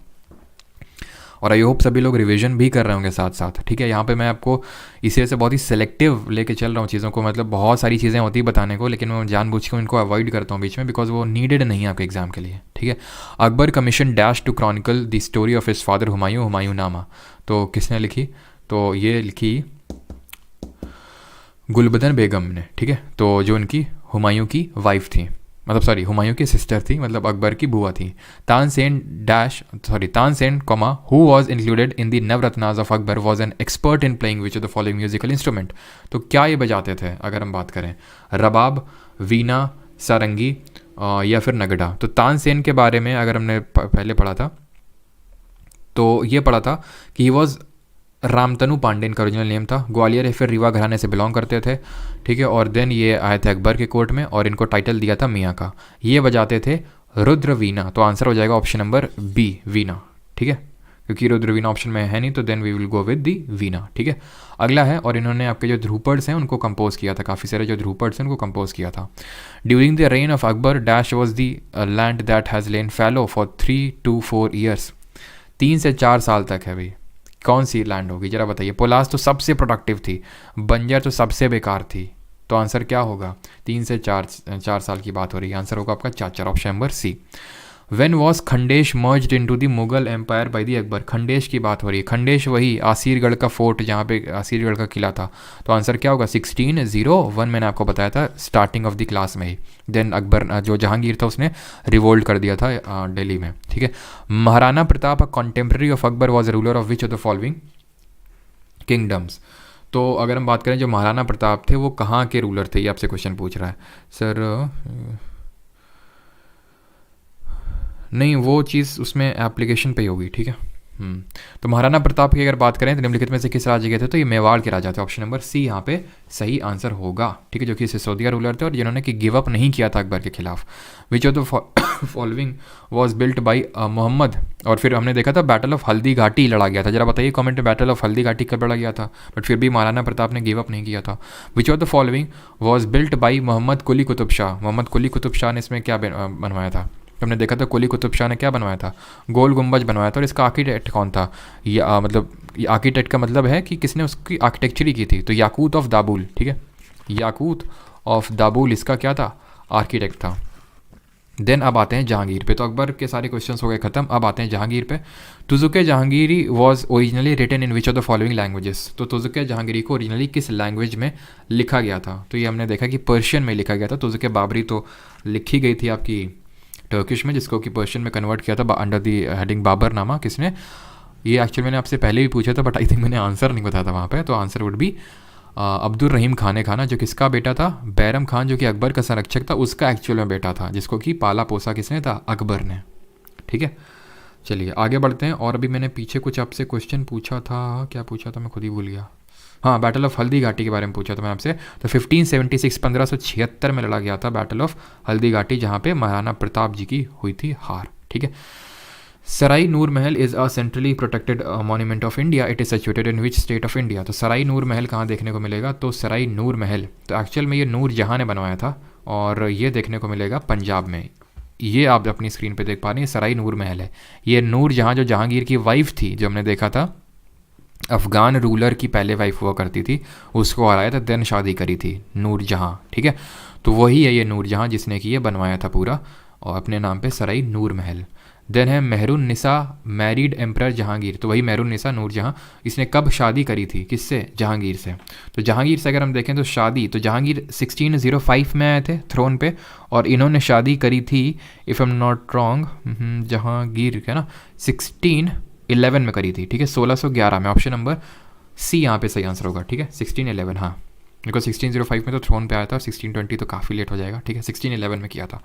और आई होप सभी लोग रिवीजन भी कर रहे होंगे साथ साथ। ठीक है, यहाँ पे मैं आपको इसी वजह से बहुत ही सिलेक्टिव लेके चल रहा हूँ चीज़ों को, मतलब बहुत सारी चीज़ें होती है बताने को, लेकिन मैं जानबूझ के उनको अवॉइड करता हूँ बीच में, बिकॉज वो नीडेड नहीं है आपके एग्जाम के लिए। ठीक है, Akbar commission dash to chronicle the story of his father Humayun, Humayun Nama, तो किसने लिखी? तो ये लिखी गुलबदन बेगम ने। ठीक है, तो जो उनकी हुमायूं की वाइफ थी, मतलब सॉरी हुमायूं की सिस्टर थी, मतलब अकबर की बुआ थी। Tansen comma who was included in the Navratnas of Akbar was an expert in playing which of the following musical instrument. तो क्या ये बजाते थे अगर हम बात करें? रबाब, वीणा, सारंगी या फिर नगड़ा। तो तानसेन के बारे में अगर हमने पहले पढ़ा था तो ये पढ़ा था कि ही वॉज रामतनु पांडे इनका ओरिजिनल नेम था, ग्वालियर या फिर रीवा घराने से बिलोंग करते थे। ठीक है, और देन ये आए थे अकबर के कोर्ट में और इनको टाइटल दिया था मियाँ का। ये बजाते थे रुद्र वीणा, तो आंसर हो जाएगा ऑप्शन नंबर बी, वीणा। ठीक है, क्योंकि रुद्र वीणा ऑप्शन में है नहीं, तो then we will go with the veena. ठीक है, अगला है, और इन्होंने आपके जो ध्रुपद्स हैं उनको कंपोज किया था, काफ़ी सारे जो ध्रुपद्स हैं उनको कंपोज किया था। During the reign of Akbar dash was the land that has lain fallow for 3 to 4 years. 3 से 4 साल तक है भाई, कौन सी लैंड होगी जरा बताइए? पोलास तो सबसे प्रोडक्टिव थी, बंजर तो सबसे बेकार थी, तो आंसर क्या होगा? 3 से 4 साल की बात हो रही है, आंसर होगा आपका 4, option number C. When was Khandesh merged into the Mughal empire by the Akbar. Khandesh की बात हो रही है, खंडेश वही आसीरगढ़ का फोर्ट जहाँ पे आसीरगढ़ का किला था, तो आंसर क्या होगा? 1601 मैंने आपको बताया था स्टार्टिंग ऑफ द क्लास में ही। देन अकबर जो जहांगीर था उसने रिवोल्ट कर दिया था दिल्ली में। ठीक है, Maharana Pratap contemporary of Akbar was ruler of which of the following kingdoms. तो अगर हम बात करें जो महाराणा प्रताप थे वो कहाँ के रूलर थे, ये आपसे क्वेश्चन पूछ रहा है सर। नहीं, वो चीज़ उसमें एप्लीकेशन पे ही होगी। ठीक है, तो महाराणा प्रताप की अगर बात करें तो निम्नलिखित में से किस राज्य के थे? तो ये मेवाड़ के राजा थे, ऑप्शन नंबर सी यहाँ पे सही आंसर होगा। ठीक है, जो कि सिसोदिया रूलर थे और जिन्होंने कि गिव अप नहीं किया था अकबर के खिलाफ। Which of the following was built by Mohammad. और फिर हमने देखा था बैटल ऑफ हल्दी घाटी लड़ा गया था, जरा बताइए कमेंट में बैटल ऑफ हल्दी घाटी कब लड़ा गया था, बट फिर भी महाराणा प्रताप ने गिव अप नहीं किया था। Which of the following was built by Mohammed Quli Qutub Shah. Mohammed Quli Qutub Shah ने इसमें क्या बनवाया था? हमने देखा था कुली कुतुब शाह ने क्या बनवाया था? गोल गुंबज बनवाया था। और इसका आर्किटेक्ट कौन था? या मतलब आर्किटेक्ट का मतलब है कि किसने उसकी आर्किटेक्चर की थी, तो याकूत ऑफ दाबुल। ठीक है, याकूत ऑफ दाबुल इसका क्या था? आर्किटेक्ट था। देन अब आते हैं जहांगीर पे। तो अकबर के सारे क्वेश्चंस हो गए खत्म, अब आते हैं जहांगीर पे। Tuzuke Jahangiri was originally written in which of the following languages. तो तुजुके जहांगीरी को ओरिजिनली किस लैंग्वेज में लिखा गया था? तो ये हमने देखा कि पर्शियन में लिखा गया था। तुजुके बाबरी तो लिखी गई थी आपकी टर्किश में, जिसको कि पर्शियन में कन्वर्ट किया था अंडर द हेडिंग बाबर नामा। किसने? ये एक्चुअली मैंने आपसे पहले भी पूछा था, बट आई थिंक मैंने आंसर नहीं बताया था वहाँ पे। तो आंसर वुड बी अब्दुल रहीम खान खाना, जो किसका बेटा था? बैरम खान, जो कि अकबर का संरक्षक था, उसका एक्चुअल में बेटा था, जिसको कि पाला पोसा किसने था? अकबर ने। ठीक है, चलिए आगे बढ़ते हैं। और अभी मैंने पीछे कुछ आपसे क्वेश्चन पूछा था, क्या पूछा था मैं खुद ही भूल गया। हाँ, बैटल ऑफ हल्दी घाटी के बारे में पूछा था मैं आपसे। तो 1576 1576 में लड़ा गया था बैटल ऑफ हल्दी घाटी, जहाँ पे महाराणा प्रताप जी की हुई थी हार। ठीक है, सराई नूर महल is a centrally protected monument of India, it is situated in which state of India. तो सराई नूर महल कहाँ देखने को मिलेगा? तो सराई नूर महल तो एक्चुअल में ये नूर जहाँ ने बनवाया था, और ये देखने को मिलेगा पंजाब में। ये आप अपनी स्क्रीन पे देख पा रहे हैं, सराई नूर महल है। ये नूर जहाँ जो जहांगीर की वाइफ थी, जो हमने देखा था अफ़गान रूलर की पहले वाइफ हुआ करती थी, उसको हराया था, देन शादी करी थी नूर जहाँ। ठीक है, तो वही है ये नूर जहाँ जिसने कि ये बनवाया था पूरा और अपने नाम पे सराई नूर महल। देन है मेहरुन निसा मैरिड एम्परर जहांगीर। तो वही मेहरुन निसा नूर जहाँ, इसने कब शादी करी थी? किससे? जहांगीर से। तो जहांगीर से अगर हम देखें तो शादी तो जहांगीर 1605 में आए थे थ्रोन पे, और इन्होंने शादी करी थी, if I am not wrong, Jahangir है ना, 1611 में करी थी। ठीक है, 1611 में, ऑप्शन नंबर सी यहाँ पे सही आंसर होगा। ठीक है, 1611, हाँ, बिकॉज 1605 में तो थ्रोन पे आया था और 1620 तो काफ़ी लेट हो जाएगा। ठीक है, 1611 में किया था।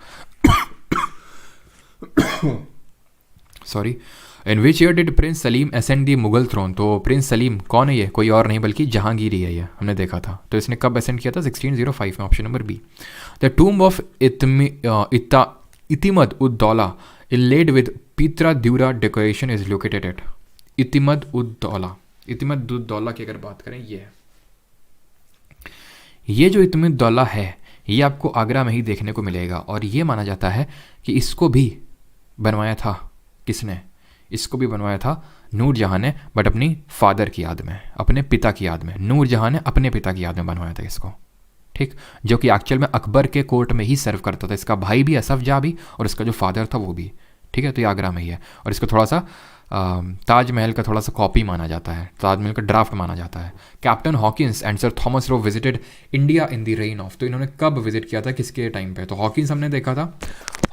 Sorry. In which year did prince Salim ascend the Mughal throne. तो प्रिंस सलीम कौन है? ये कोई और नहीं बल्कि जहांगीर ही है, ये हमने देखा था। तो इसने कब असेंड किया था? 1605 में, option number B. The tomb of Itimad ud Daula inlaid with pitra dura decoration is located at इतिमद ud Daula. इतिमद ud Daula की अगर बात करें, ये है ये जो इत्मीनुद्दौला दौला है ये आपको आगरा में ही देखने को मिलेगा, और ये माना जाता है कि इसको भी बनवाया था किसने, इसको भी बनवाया था नूरजहाँ ने, बट अपनी फादर की याद में, अपने पिता की याद में। नूरजहाँ ने अपने पिता की याद में बनवाया था इसको, ठीक, जो कि एक्चुअल में अकबर के कोर्ट में ही सर्व करता था। इसका भाई भी असफ जहाँ भी, और इसका जो फादर था वो भी, ठीक है। तो ये आगरा में ही है, और इसको थोड़ा सा ताजमहल का थोड़ा सा कॉपी माना जाता है, ताजमहल का ड्राफ्ट माना जाता है। Captain Hawkins and sir Thomas Roe visited India in the reign of, तो इन्होंने कब विजिट किया था, किसके टाइम पे? तो हॉकिंस हमने देखा था,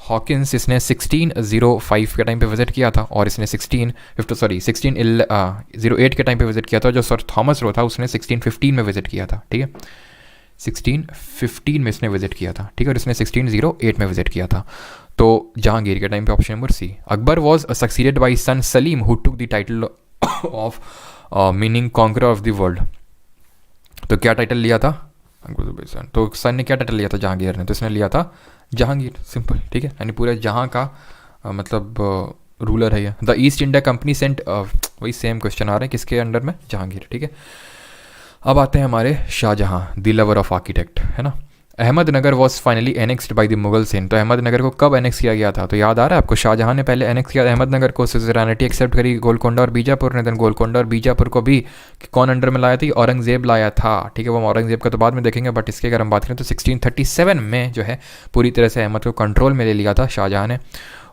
हॉकिंस इसने 1605 के टाइम पे विजिट किया था, और इसने 1608 के टाइम पे विजिट किया था। जो सर थॉमस रो था उसने 1615 में विजिट किया था, ठीक है, 1615 में इसने विजिट किया था, ठीक है, और इसने 1608 में विजिट किया था। तो जहांगीर के टाइम पे option number C. Akbar was succeeded by son Salim who took the title of meaning conqueror of the world. तो क्या टाइटल लिया था? तो सन ने क्या टाइटल लिया था जहांगीर ने? तो इसने लिया था जहांगीर, सिंपल, ठीक है, यानी पूरे जहां का मतलब रूलर है ये। The East India Company sent, वही सेम क्वेश्चन आ रहे हैं, किसके अंडर में? जहांगीर, ठीक है। अब आते हैं हमारे Shahjahan, the lover of architect, है ना। Ahmednagar was finally annexed by the Mughals in, तो अहमदनगर को कब एनेक्स किया गया था? तो याद आ रहा है आपको, शाहजहां ने पहले एनेक्स किया अहमदनगर को, सुज़रानिटी एक्सेप्ट करी गोलकोंडा और बीजापुर ने। देन गोलकोंडा और बीजापुर को भी कौन अंडर में लाया था? औरंगजेब लाया था, ठीक है। वो हम औरंगजेब का तो बाद में देखेंगे, बट इसके अगर हम बात करें तो 1637 में जो है पूरी तरह से अहमद को कंट्रोल में ले लिया था शाहजहां ने।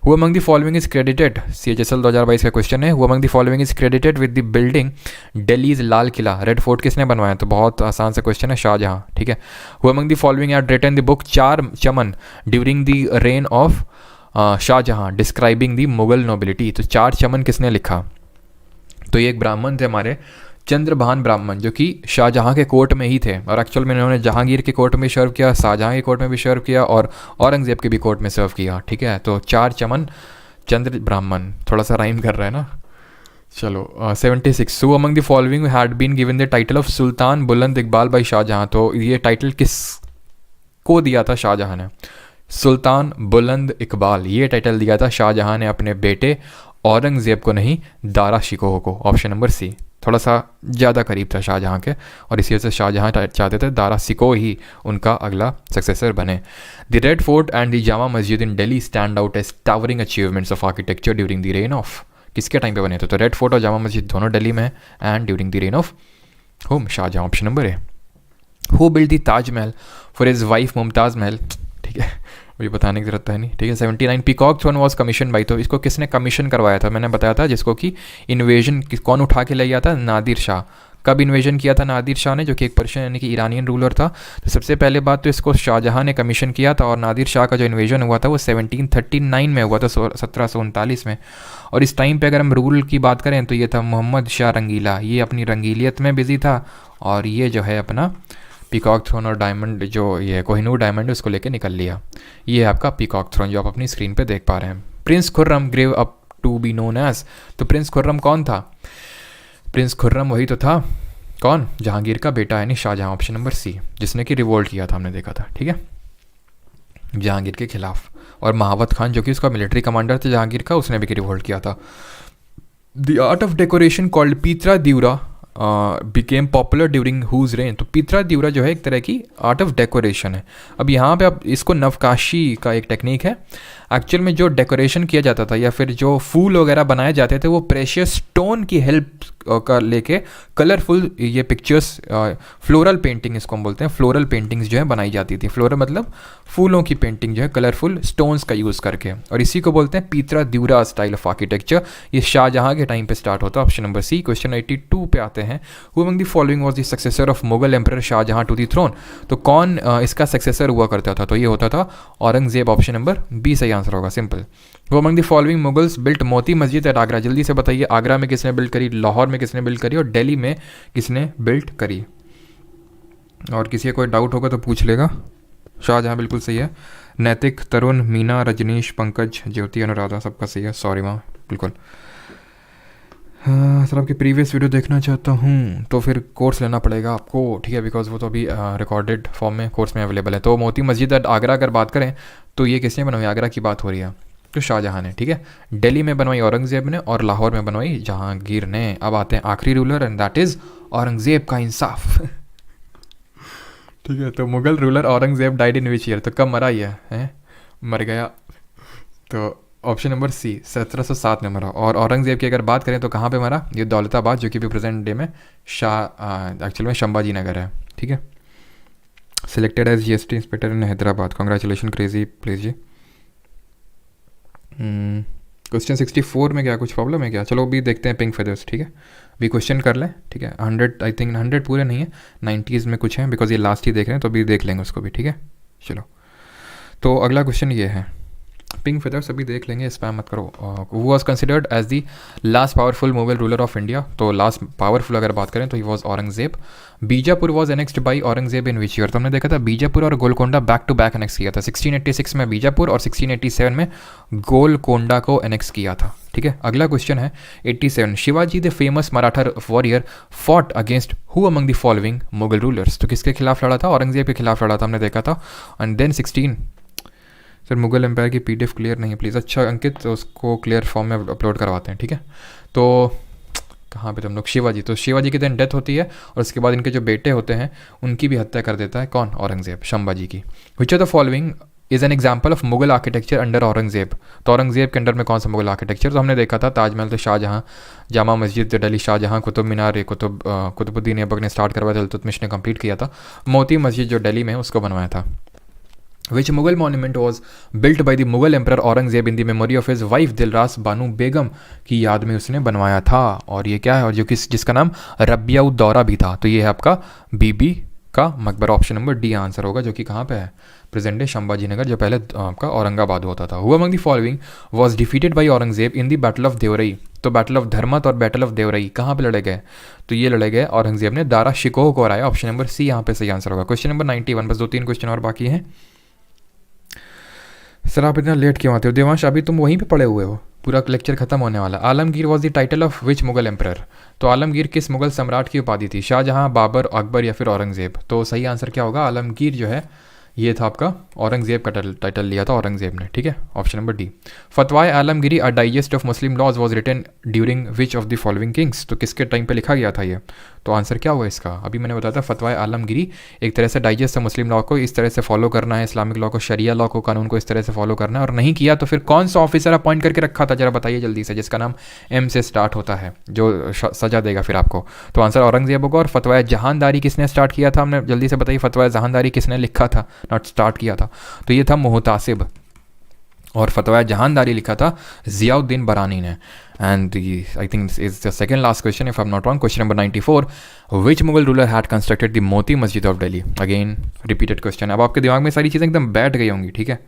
Who among the following is credited, CHSL 2022 का क्वेश्चन है, Who among the following is credited with the building Delhi's Lal Qila, red fort किसने बनवाया? तो बहुत आसान सा क्वेश्चन है, शाहजहां, ठीक है। Who among the following had written the book Char Chaman during the reign of Shahjahan describing the Mughal nobility? तो चार चमन किसने लिखा? तो ये एक ब्राह्मण थे हमारे, चंद्रभान ब्राह्मण, जो कि शाहजहां के कोर्ट में ही थे, और एक्चुअल में इन्होंने जहांगीर के कोर्ट में सर्व किया, शाहजहां के कोर्ट में भी सर्व किया, और औरंगजेब के भी कोर्ट में सर्व किया, ठीक है। तो चार चमन चंद्र ब्राह्मण, थोड़ा सा राइम कर रहा है ना। चलो 76, who among the following had been given the title of Sultan Buland Iqbal by Shahjahan? तो ये टाइटल किस को दिया था शाहजहां ने? सुल्तान बुलंद इकबाल, ये टाइटल दिया था शाहजहां ने अपने बेटे औरंगजेब को, नहीं दारा शिकोह को। ऑप्शन नंबर सी, थोड़ा सा ज़्यादा करीब था शाहजहां के, और इसी वजह से शाहजहां चाहते थे दारा शिकोह ही उनका अगला सक्सेसर बने। The red fort and the Jama Masjid in Delhi stand out as towering achievements of architecture during the reign of, किसके टाइम पे बने थे? तो रेड फोर्ट और जामा मस्जिद दोनों दिल्ली में है, and during the reign of home Shahjahan. Option number A. Who build the Taj Mahal for his wife Mumtaz Mahal, ठीक है, ये बताने की जरूरत है नहीं, ठीक है। 79, peacock throne was commission by, तो इसको किसने कमीशन करवाया था? मैंने बताया था, जिसको कि इन्वेजन कौन उठा के ले गया था? नादिर शाह। कब इन्वेजन किया था नादिर शाह ने, जो कि एक पर्शियन यानी कि ईरानियन रूलर था? तो सबसे पहले बात तो इसको शाहजहां ने कमीशन किया था, और नादिर शाह का जो इन्वेजन हुआ था वो 1739 में हुआ था, 1739 में। और इस टाइम पे अगर हम रूल की बात करें तो ये था मोहम्मद शाह रंगीला, ये अपनी रंगीलियत में बिजी था, और ये जो है अपना पीकॉक थ्रोन और डायमंड, जो ये कोहिनूर डायमंड है, उसको लेके निकल लिया। ये है आपका पीकॉक थ्रोन, जो आप अपनी स्क्रीन पे देख पा रहे हैं। Prince Khurram grew up to be known as, तो प्रिंस खुर्रम कौन था? प्रिंस खुर्रम वही तो था, कौन? जहांगीर का बेटा, यानी शाहजहां। ऑप्शन नंबर सी, जिसने कि रिवोल्ट किया था, हमने देखा था, ठीक है, जहांगीर के खिलाफ। और महावत खान, जो कि उसका मिलिट्री कमांडर था जहांगीर का, उसने भी रिवोल्ट किया था। The art of decoration called pietra dura became popular during whose reign, तो पीतरा दिवरा जो है एक तरह की आर्ट ऑफ डेकोरेशन है। अब यहाँ पे आप इसको नवकाशी का एक टेक्निक है, एक्चुअल में जो डेकोरेशन किया जाता था या फिर जो फूल वगैरह बनाए जाते थे वो प्रेशियस स्टोन की हेल्प का लेके कलरफुल ये पिक्चर्स, फ्लोरल पेंटिंग इसको हम बोलते हैं, फ्लोरल पेंटिंग्स जो है बनाई जाती थी। फ्लोरल मतलब फूलों की पेंटिंग जो है कलरफुल स्टोन्स का यूज़ करके, और इसी को बोलते हैं पीतरा दिवरा स्टाइल ऑफ आर्किटेक्चर। ये शाहजहां के टाइम पे स्टार्ट होता है। ऑप्शन नंबर सी। क्वेश्चन 82 पे आते हैं, who among the following was the successor of Mughal emperor Shahjahan to the throne, तो कौन इसका सक्सेसर हुआ करता था? तो ये होता था औरंगजेब। ऑप्शन नंबर बी सही आंसर होगा, सिंपल। वो among the following Mughals built Moti मस्जिद एट आगरा, जल्दी से बताइए आगरा में किसने बिल्ड करी, लाहौर में किसने बिल्ड करी और दिल्ली में किसने बिल्ड करी? और किसी का कोई डाउट होगा तो पूछ लेगा। शाहजहां बिल्कुल सही है। नैतिक, तरुण, मीना, रजनीश, पंकज, ज्योति, अनुराधा, सबका सही है। सॉरी माँ, बिल्कुल। सर आपकी प्रीवियस वीडियो देखना चाहता हूँ तो फिर कोर्स लेना पड़ेगा आपको, ठीक है, बिकॉज वो तो अभी रिकॉर्डेड फॉर्म में कोर्स में अवेलेबल है। तो मोती मस्जिद आगरा अगर बात करें तो ये किसने बनवाई? आगरा की बात हो रही है तो शाहजहां ने, ठीक है। दिल्ली में बनवाई औरंगजेब ने और लाहौर में बनवाई जहांगीर ने। अब आते हैं आखिरी ruler and that is Aurangzeb का इंसाफ। ठीक है, तो Mughal ruler Aurangzeb died in which year, तो कब मरा ये है? मर गया तो ऑप्शन नंबर सी 1707 में मरा। और औरंगजेब की अगर बात करें तो कहाँ पे मरा? ये दौलताबाद, जो कि भी प्रेजेंट डे में एक्चुअल में संभाजी नगर है। ठीक है, selected as GST inspector in Hyderabad, congratulation, crazy please ji. Question 64 में क्या कुछ प्रॉब्लम है क्या? चलो अभी देखते हैं पिंक फेदर्स। ठीक है, अभी क्वेश्चन कर लें। ठीक है, 100 आई थिंक 100 पूरे नहीं है, 90s में कुछ है, बिकॉज ये लास्ट ही देख रहे हैं तो अभी देख लेंगे उसको भी। ठीक है, चलो तो अगला क्वेश्चन ये है, पिंक फेदर्स अभी देख लेंगे, स्पैम मत करो। Who was considered as the last powerful Mughal ruler of India, तो लास्ट पावरफुल अगर बात करें तो he was Aurangzeb. Bijapur was annexed by Aurangzeb in which year, तो हमने देखा था बीजापुर और Golconda back to back annex किया था। 1686 में बीजापुर और 1687 में गोलकोंडा को एनेक्स किया था। ठीक है, अगला क्वेश्चन है 87, Shivaji the famous Maratha warrior fought against who among the following Mughal rulers, तो किसके खिलाफ लड़ा था? औरंगजेब के खिलाफ लड़ा था, हमने देखा था। And then 16, sir Mughal empire की पीडीएफ क्लियर नहीं है प्लीज़। अच्छा अंकित, तो उसको क्लियर फॉर्म में अपलोड करवाते हैं। ठीक है, तो कहाँ पे हम लोग, शिवाजी, तो शिवाजी की दिन डेथ होती है और उसके बाद इनके जो बेटे होते हैं उनकी भी हत्या कर देता है। कौन? औरंगजेब, संभाजी की। विच of the following is an example of Mughal architecture under Aurangzeb, तो औरंगजेब के अंडर में कौन सा मुगल आर्किटेक्चर? तो हमने देखा था ताजमहल तो शाहजहाँ, जामा मस्जिद दिल्ली शाहजहाँ, कुतुब मीनार कुतुबुद्दीन ऐबक ने स्टार्ट करवाया था, इल्तुतमिश ने कंप्लीट किया था। मोती मस्जिद जो दिल्ली में उसको बनवाया था। Which Mughal monument was built by the Mughal Emperor Aurangzeb in the memory of his wife दिलरास बानू बेगम की याद में उसने बनवाया था? और ये क्या है? और जो जिसका नाम रबिया उद दौरा भी था, तो ये है आपका बीबी का मकबरा। ऑप्शन नंबर डी आंसर होगा, जो कि कहाँ पे है? प्रेजेंट डे संभाजी नगर, जो पहले आपका औरंगाबाद होता था। Who among the following was defeated by Aurangzeb in the battle of Deorai, तो बैटल ऑफ धर्मत और बैटल ऑफ देवरई कहाँ पे लड़े गए? तो ये लड़े गए औरंगजेब ने दारा शिकोह को हराया। ऑप्शन नंबर सी यहाँ पे सही आंसर होगा। क्वेश्चन नंबर 91, बस 2-3 क्वेश्चन और बाकी हैं। सर आप इतना लेट क्यों आते हो? देवांश अभी तुम वहीं पे पड़े हुए हो, पूरा लेक्चर खत्म होने वाला। Alamgir was the title of which Mughal emperor, तो आलमगीर किस मुगल सम्राट की उपाधि थी? शाहजहां, बाबर, अकबर या फिर औरंगजेब? तो सही आंसर क्या होगा? आलमगीर जो है ये था आपका औरंगजेब का टाइटल लिया था औरंगजेब ने। ठीक है, option number D. Fatawae Alamgiri a digest of Muslim laws was written during which of the following kings, तो किसके टाइम पे लिखा गया था ये? तो आंसर क्या हुआ इसका? अभी मैंने बताया था फतवाए आलमगिरी एक तरह से डाइजेस्ट है मुस्लिम लॉ को, इस तरह से फॉलो करना है, इस्लामिक लॉ को, शरिया लॉ को, कानून को इस तरह से फॉलो करना है। और नहीं किया तो फिर कौन सा ऑफिसर अपॉइंट करके रखा था? जरा बताइए जल्दी से, जिसका नाम एम से स्टार्ट होता है, जो सजा देगा फिर आपको। तो आंसर औरंगजेब होगा। और फतवाए जहानदारी किसने स्टार्ट किया था? हमने जल्दी से बताइए, फतवाए जहानदारी किसने लिखा था, नॉट स्टार्ट किया था? तो ये था मुहतासिब, और फतवा जहानदारी लिखा था जियाउद्दीन बरानी ने। And I think is the second last question if I am not wrong, question number 94, which Mughal ruler had constructed the Moti Masjid of Delhi? Again repeated question. अब आपके दिमाग में सारी चीज़ें एकदम बैठ गई होंगी। ठीक है,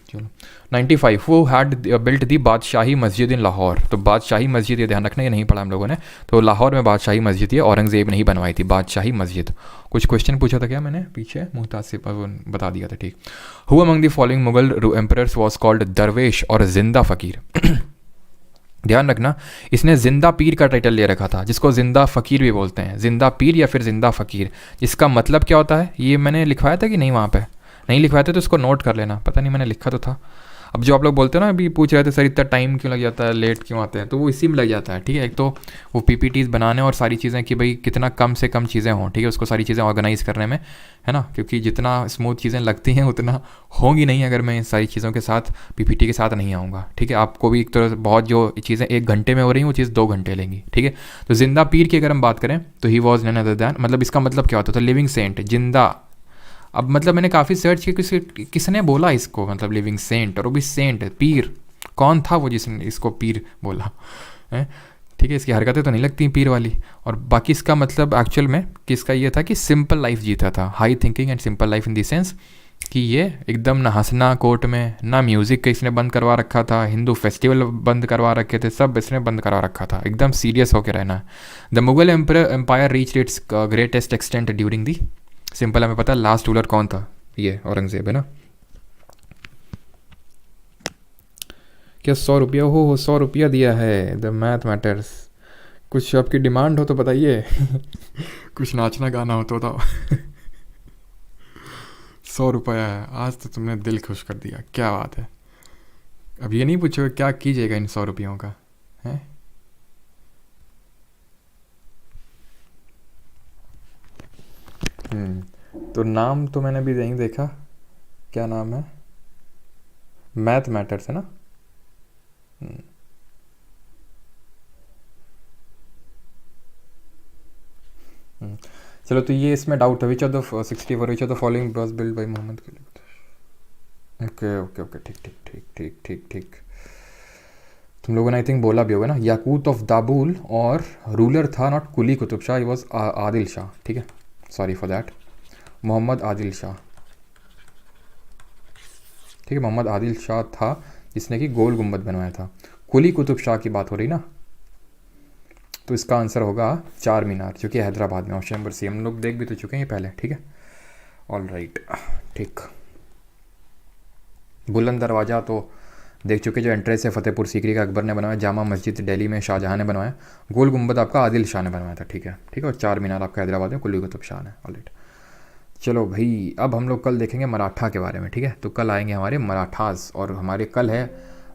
चलो 95, वो हैड बिल्ट दी बादशाही मस्जिद इन लाहौर, तो बादशाही मस्जिद, ये ध्यान रखना, ये नहीं पढ़ा हम लोगों ने, तो लाहौर में बादशाही मस्जिद ये औरंगजेब ने ही बनवाई थी, बादशाही मस्जिद। कुछ क्वेश्चन पूछा था क्या मैंने पीछे? मुहतासिब बता दिया था। ठीक, who among the following Mughal emperors was called दरवेश और जिंदा फ़कीर? ध्यान रखना, इसने जिंदा पीर का टाइटल ले रखा था, जिसको जिंदा फ़कीर भी बोलते हैं, जिंदा पीर या फिर जिंदा फ़कीर। इसका मतलब क्या होता है? ये मैंने लिखवाया था कि नहीं? वहाँ पे नहीं लिखवाया था तो इसको नोट कर लेना, पता नहीं मैंने लिखा तो था। अब जो आप लोग बोलते हो ना, अभी पूछ रहे थे सर इतना टाइम क्यों लग जाता है, लेट क्यों आते हैं, तो वो इसी में लग जाता है। ठीक है, एक तो वो पीपीटीज बनाने और सारी चीज़ें कि भाई कितना कम से कम चीज़ें हों, ठीक है, उसको सारी चीज़ें ऑर्गेनाइज करने में, है ना, क्योंकि जितना स्मूथ चीज़ें लगती हैं उतना होंगी नहीं अगर मैं सारी चीज़ों के साथ पीपीटी के साथ नहीं आऊँगा। ठीक है, आपको भी एक तरह बहुत जो चीज़ें 1 घंटे में हो रही हैं वो चीज़ 2 घंटे लेंगी। ठीक है, तो जिंदा पीर की अगर हम बात करें तो he was none other than, मतलब इसका मतलब क्या होता था? लिविंग सेंट, जिंदा। अब मतलब मैंने काफ़ी सर्च किया किसने बोला इसको, मतलब लिविंग सेंट, और वो भी सेंट, पीर कौन था वो जिसने इसको पीर बोला है? ठीक है, इसकी हरकतें तो नहीं लगती पीर वाली। और बाकी इसका मतलब एक्चुअल में किसका ये था कि सिंपल लाइफ जीता था, high thinking and simple life in the sense कि ये एकदम ना हंसना कोर्ट में, ना म्यूज़िक का इसने बंद करवा रखा था, हिंदू फेस्टिवल बंद करवा रखे थे, सब इसने बंद करवा रखा था, एकदम सीरियस होकर रहना। The Mughal empire reach its greatest extent during the, simple हमें पता है लास्ट रूलर कौन था, ये औरंगजेब है ना। क्या 100 रुपया हो 100 रुपया दिया है, द मैथ मैटर्स। कुछ आपकी डिमांड हो तो बताइए कुछ नाचना गाना हो तो बताओ 100 रुपया है, आज तो तुमने दिल खुश कर दिया, क्या बात है। अब ये नहीं पूछो क्या कीजिएगा इन 100 रुपयों का, है? तो नाम तो मैंने अभी नहीं देखा, क्या नाम है? मैथ मैटर्स है ना? हम्म, हम्म। चलो, तो ये इसमें डाउट है, which of the 64 which of the following was build by Mohammad के लिए? ओके ओके ओके, ठीक ठीक ठीक ठीक ठीक ठीक। तुम लोगों ने आई थिंक बोला भी होगा ना, याकूत ऑफ दाबुल, और रूलर था not Quli Qutub Shah, he was Adil Shah, ठीक है, sorry for that, Mohammad Adil Shah, ठीक है, मोहम्मद आदिल शाह था जिसने कि गोल गुम्बद बनवाया था। कुली कुतुब शाह की बात हो रही ना, तो इसका आंसर होगा चार मीनार, जो कि हैदराबाद में, ऑप्शन नंबर सी। हम लोग देख भी तो चुके हैं ये पहले, ठीक है, ऑल राइट, ठीक। बुलंद दरवाज़ा तो देख चुके, जो एंट्रेंस है फतेहपुर सीकरी का अकबर ने बनवाया, जामा मस्जिद दिल्ली में शाहजहाँ ने बनवाया, गोल गुम्बद आपका आदिल शाह ने बनवाया था, ठीक है ठीक है, और चार मीनार आपका हैदराबाद में कुली कुतुब शाह ने, ऑलराइट। चलो भाई, अब हम लोग कल देखेंगे मराठा के बारे में, ठीक है, तो कल आएंगे हमारे मराठास, और हमारे कल है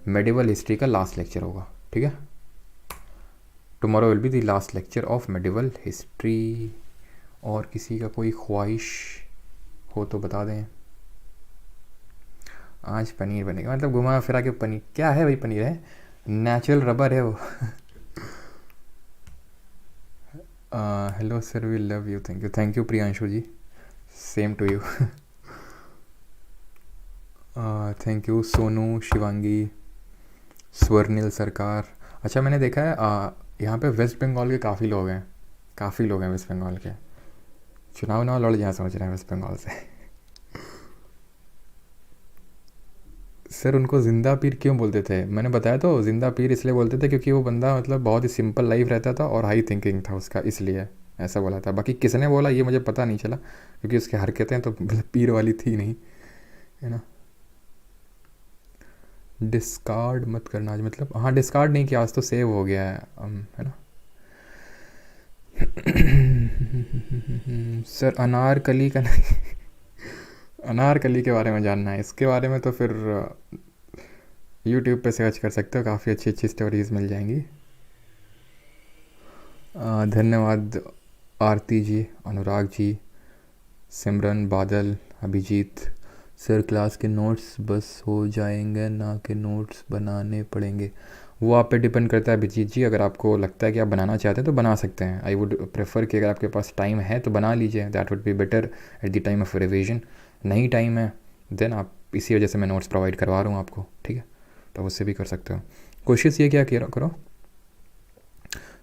मेडिवल हिस्ट्री का लास्ट लेक्चर होगा, ठीक है। Tomorrow will be the last lecture of medieval history. और किसी का कोई ख्वाहिश हो तो बता दें। आज पनीर बनेगा, मतलब घुमा फिरा के पनीर, क्या है भाई, पनीर है, नेचुरल रबर है वो। Hello sir, we love you, thank you Priyanshu ji, same to you. Thank you Sonu, Shivangi, Swarnil Sarkar. अच्छा, मैंने देखा है यहाँ पे वेस्ट बंगाल के काफ़ी लोग हैं, काफ़ी लोग हैं वेस्ट बंगाल के, चुनाव ना लड़ जाए समझ रहे हैं वेस्ट बंगाल से। सर, उनको जिंदा पीर क्यों बोलते थे? मैंने बताया तो, जिंदा पीर इसलिए बोलते थे क्योंकि वो बंदा मतलब बहुत ही सिंपल लाइफ रहता था और हाई थिंकिंग था उसका, इसलिए ऐसा बोला था। बाकी किसने बोला ये मुझे पता नहीं चला, क्योंकि उसकी हरकतें तो मतलब पीर वाली थी नहीं, है ना। डिस्कार्ड मत करना आज, मतलब हाँ, डिस्कार्ड नहीं किया आज, तो सेव हो गया है, है ना। सर, अनारकली का नहीं, अनारकली के बारे में जानना है, इसके बारे में तो फिर यूट्यूब पे सर्च कर सकते हो, काफ़ी अच्छी अच्छी स्टोरीज़ मिल जाएंगी। धन्यवाद आरती जी, अनुराग जी, सिमरन, बादल, अभिजीत। सर, क्लास के नोट्स बस हो जाएंगे ना कि नोट्स बनाने पड़ेंगे? वो आप पे डिपेंड करता है अभिजीत जी, अगर आपको लगता है कि आप बनाना चाहते हैं तो बना सकते हैं। आई वुड प्रेफर कि अगर आपके पास टाइम है तो बना लीजिए, that would be better at the time of revision. नहीं टाइम है देन आप, इसी वजह से मैं नोट्स प्रोवाइड करवा रहा हूँ आपको, ठीक है, तो उससे भी कर सकते हो। कोशिश ये क्या करो।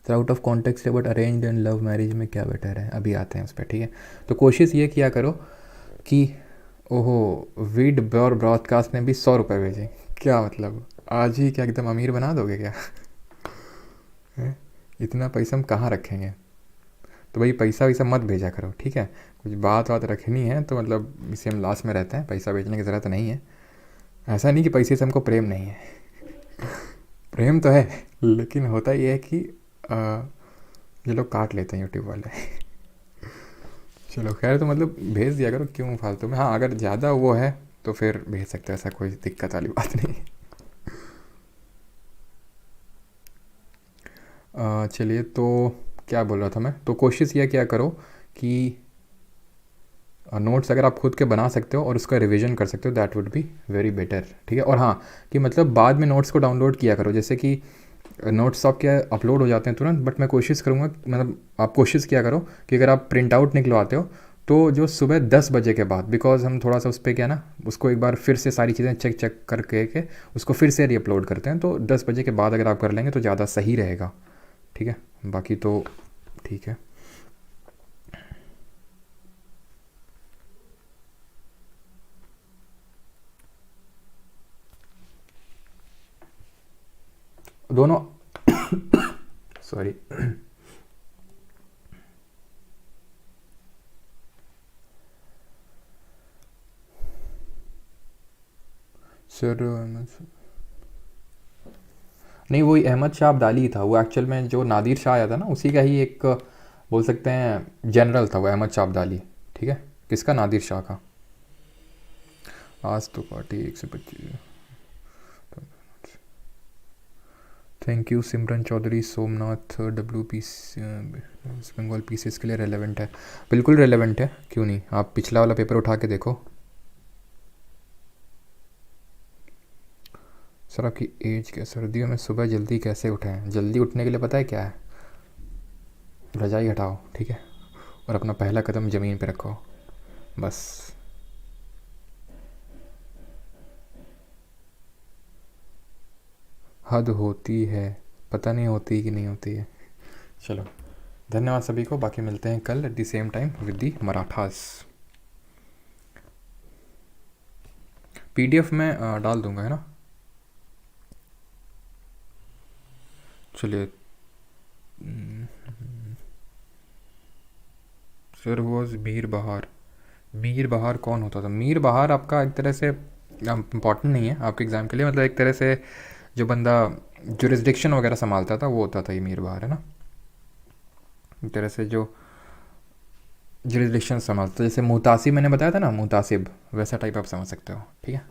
सर, आउट ऑफ कॉन्टेक्स्ट है, but arrange and love marriage में क्या बेटर है? अभी आते हैं उस पर, ठीक है। तो कोशिश ये किया करो कि, ओहो, वीड ब्रॉड ब्रॉडकास्ट ने भी 100 रुपये भेजे, क्या मतलब, आज ही क्या एकदम अमीर बना दोगे क्या? हैं? इतना पैसा हम कहाँ रखेंगे? तो भाई पैसा वैसा मत भेजा करो, ठीक है। कुछ बात रखनी है तो मतलब इसे हम लास्ट में रहते हैं, पैसा भेजने की ज़रूरत नहीं है। ऐसा नहीं कि पैसे से हमको प्रेम नहीं है, प्रेम तो है, लेकिन होता ये है कि ये लोग काट लेते हैं यूट्यूब वाले। चलो खैर, तो मतलब भेज दिया करो, क्यों फालतू में। हाँ, अगर ज़्यादा वो है तो फिर भेज सकते हैं, ऐसा कोई दिक्कत वाली बात नहीं। चलिए, तो क्या बोल रहा था मैं, तो कोशिश ये क्या करो कि नोट्स अगर आप खुद के बना सकते हो और उसका रिवीजन कर सकते हो, that would be very better, ठीक है। और हाँ, कि मतलब बाद में नोट्स को डाउनलोड किया करो, जैसे कि नोट्स आपके अपलोड हो जाते हैं तुरंत, बट मैं कोशिश करूँगा, मतलब आप कोशिश किया करो कि अगर आप प्रिंट आउट निकलवाते हो तो जो सुबह 10 बजे के बाद, बिकॉज हम थोड़ा सा उस पर क्या ना, उसको एक बार फिर से सारी चीज़ें चेक करके के उसको फिर से री अपलोड करते हैं, तो 10 बजे के बाद अगर आप कर लेंगे तो ज़्यादा सही रहेगा, ठीक है। बाकी तो ठीक है। दोनों, सॉरी, सर नहीं, वही अहमद शाह अब्दाली था वो, एक्चुअल में जो नादिर शाह आया था ना, उसी का ही एक बोल सकते हैं जनरल था वो, अहमद शाह अब्दाली, ठीक है। किसका? नादिर शाह का। आज तो party 125। Thank you Simran Chaudhary, Somnath, WP Bengal PCS के लिए रेलेवेंट है। बिल्कुल रेलेवेंट है, क्यों नहीं। आप पिछला वाला पेपर उठा के देखो। सर आपकी एज क्या, सर्दियों में सुबह जल्दी कैसे उठें? जल्दी उठने के लिए पता है क्या है? रजाई हटाओ, ठीक है, और अपना पहला कदम ज़मीन पे रखो, बस। हद होती है, पता नहीं होती कि नहीं होती है। चलो, धन्यवाद सभी को। बाकी मिलते हैं कल at the same time with the Marathas. PDF में डाल दूंगा, है ना। चलिए। सर वॉज मीर बहार। मीर बहार कौन होता था? मीर बहार आपका एक तरह से इम्पॉर्टेंट नहीं है आपके एग्ज़ाम के लिए, मतलब एक तरह से जो बंदा जुरिस्डिक्शन वगैरह संभालता था वो होता था ये मीर बहार, है ना। एक तरह से जो जुरिस्डिक्शन संभालता, जैसे मुतासिब मैंने बताया था ना, मुतासिब, वैसा टाइप आप समझ सकते हो, ठीक है।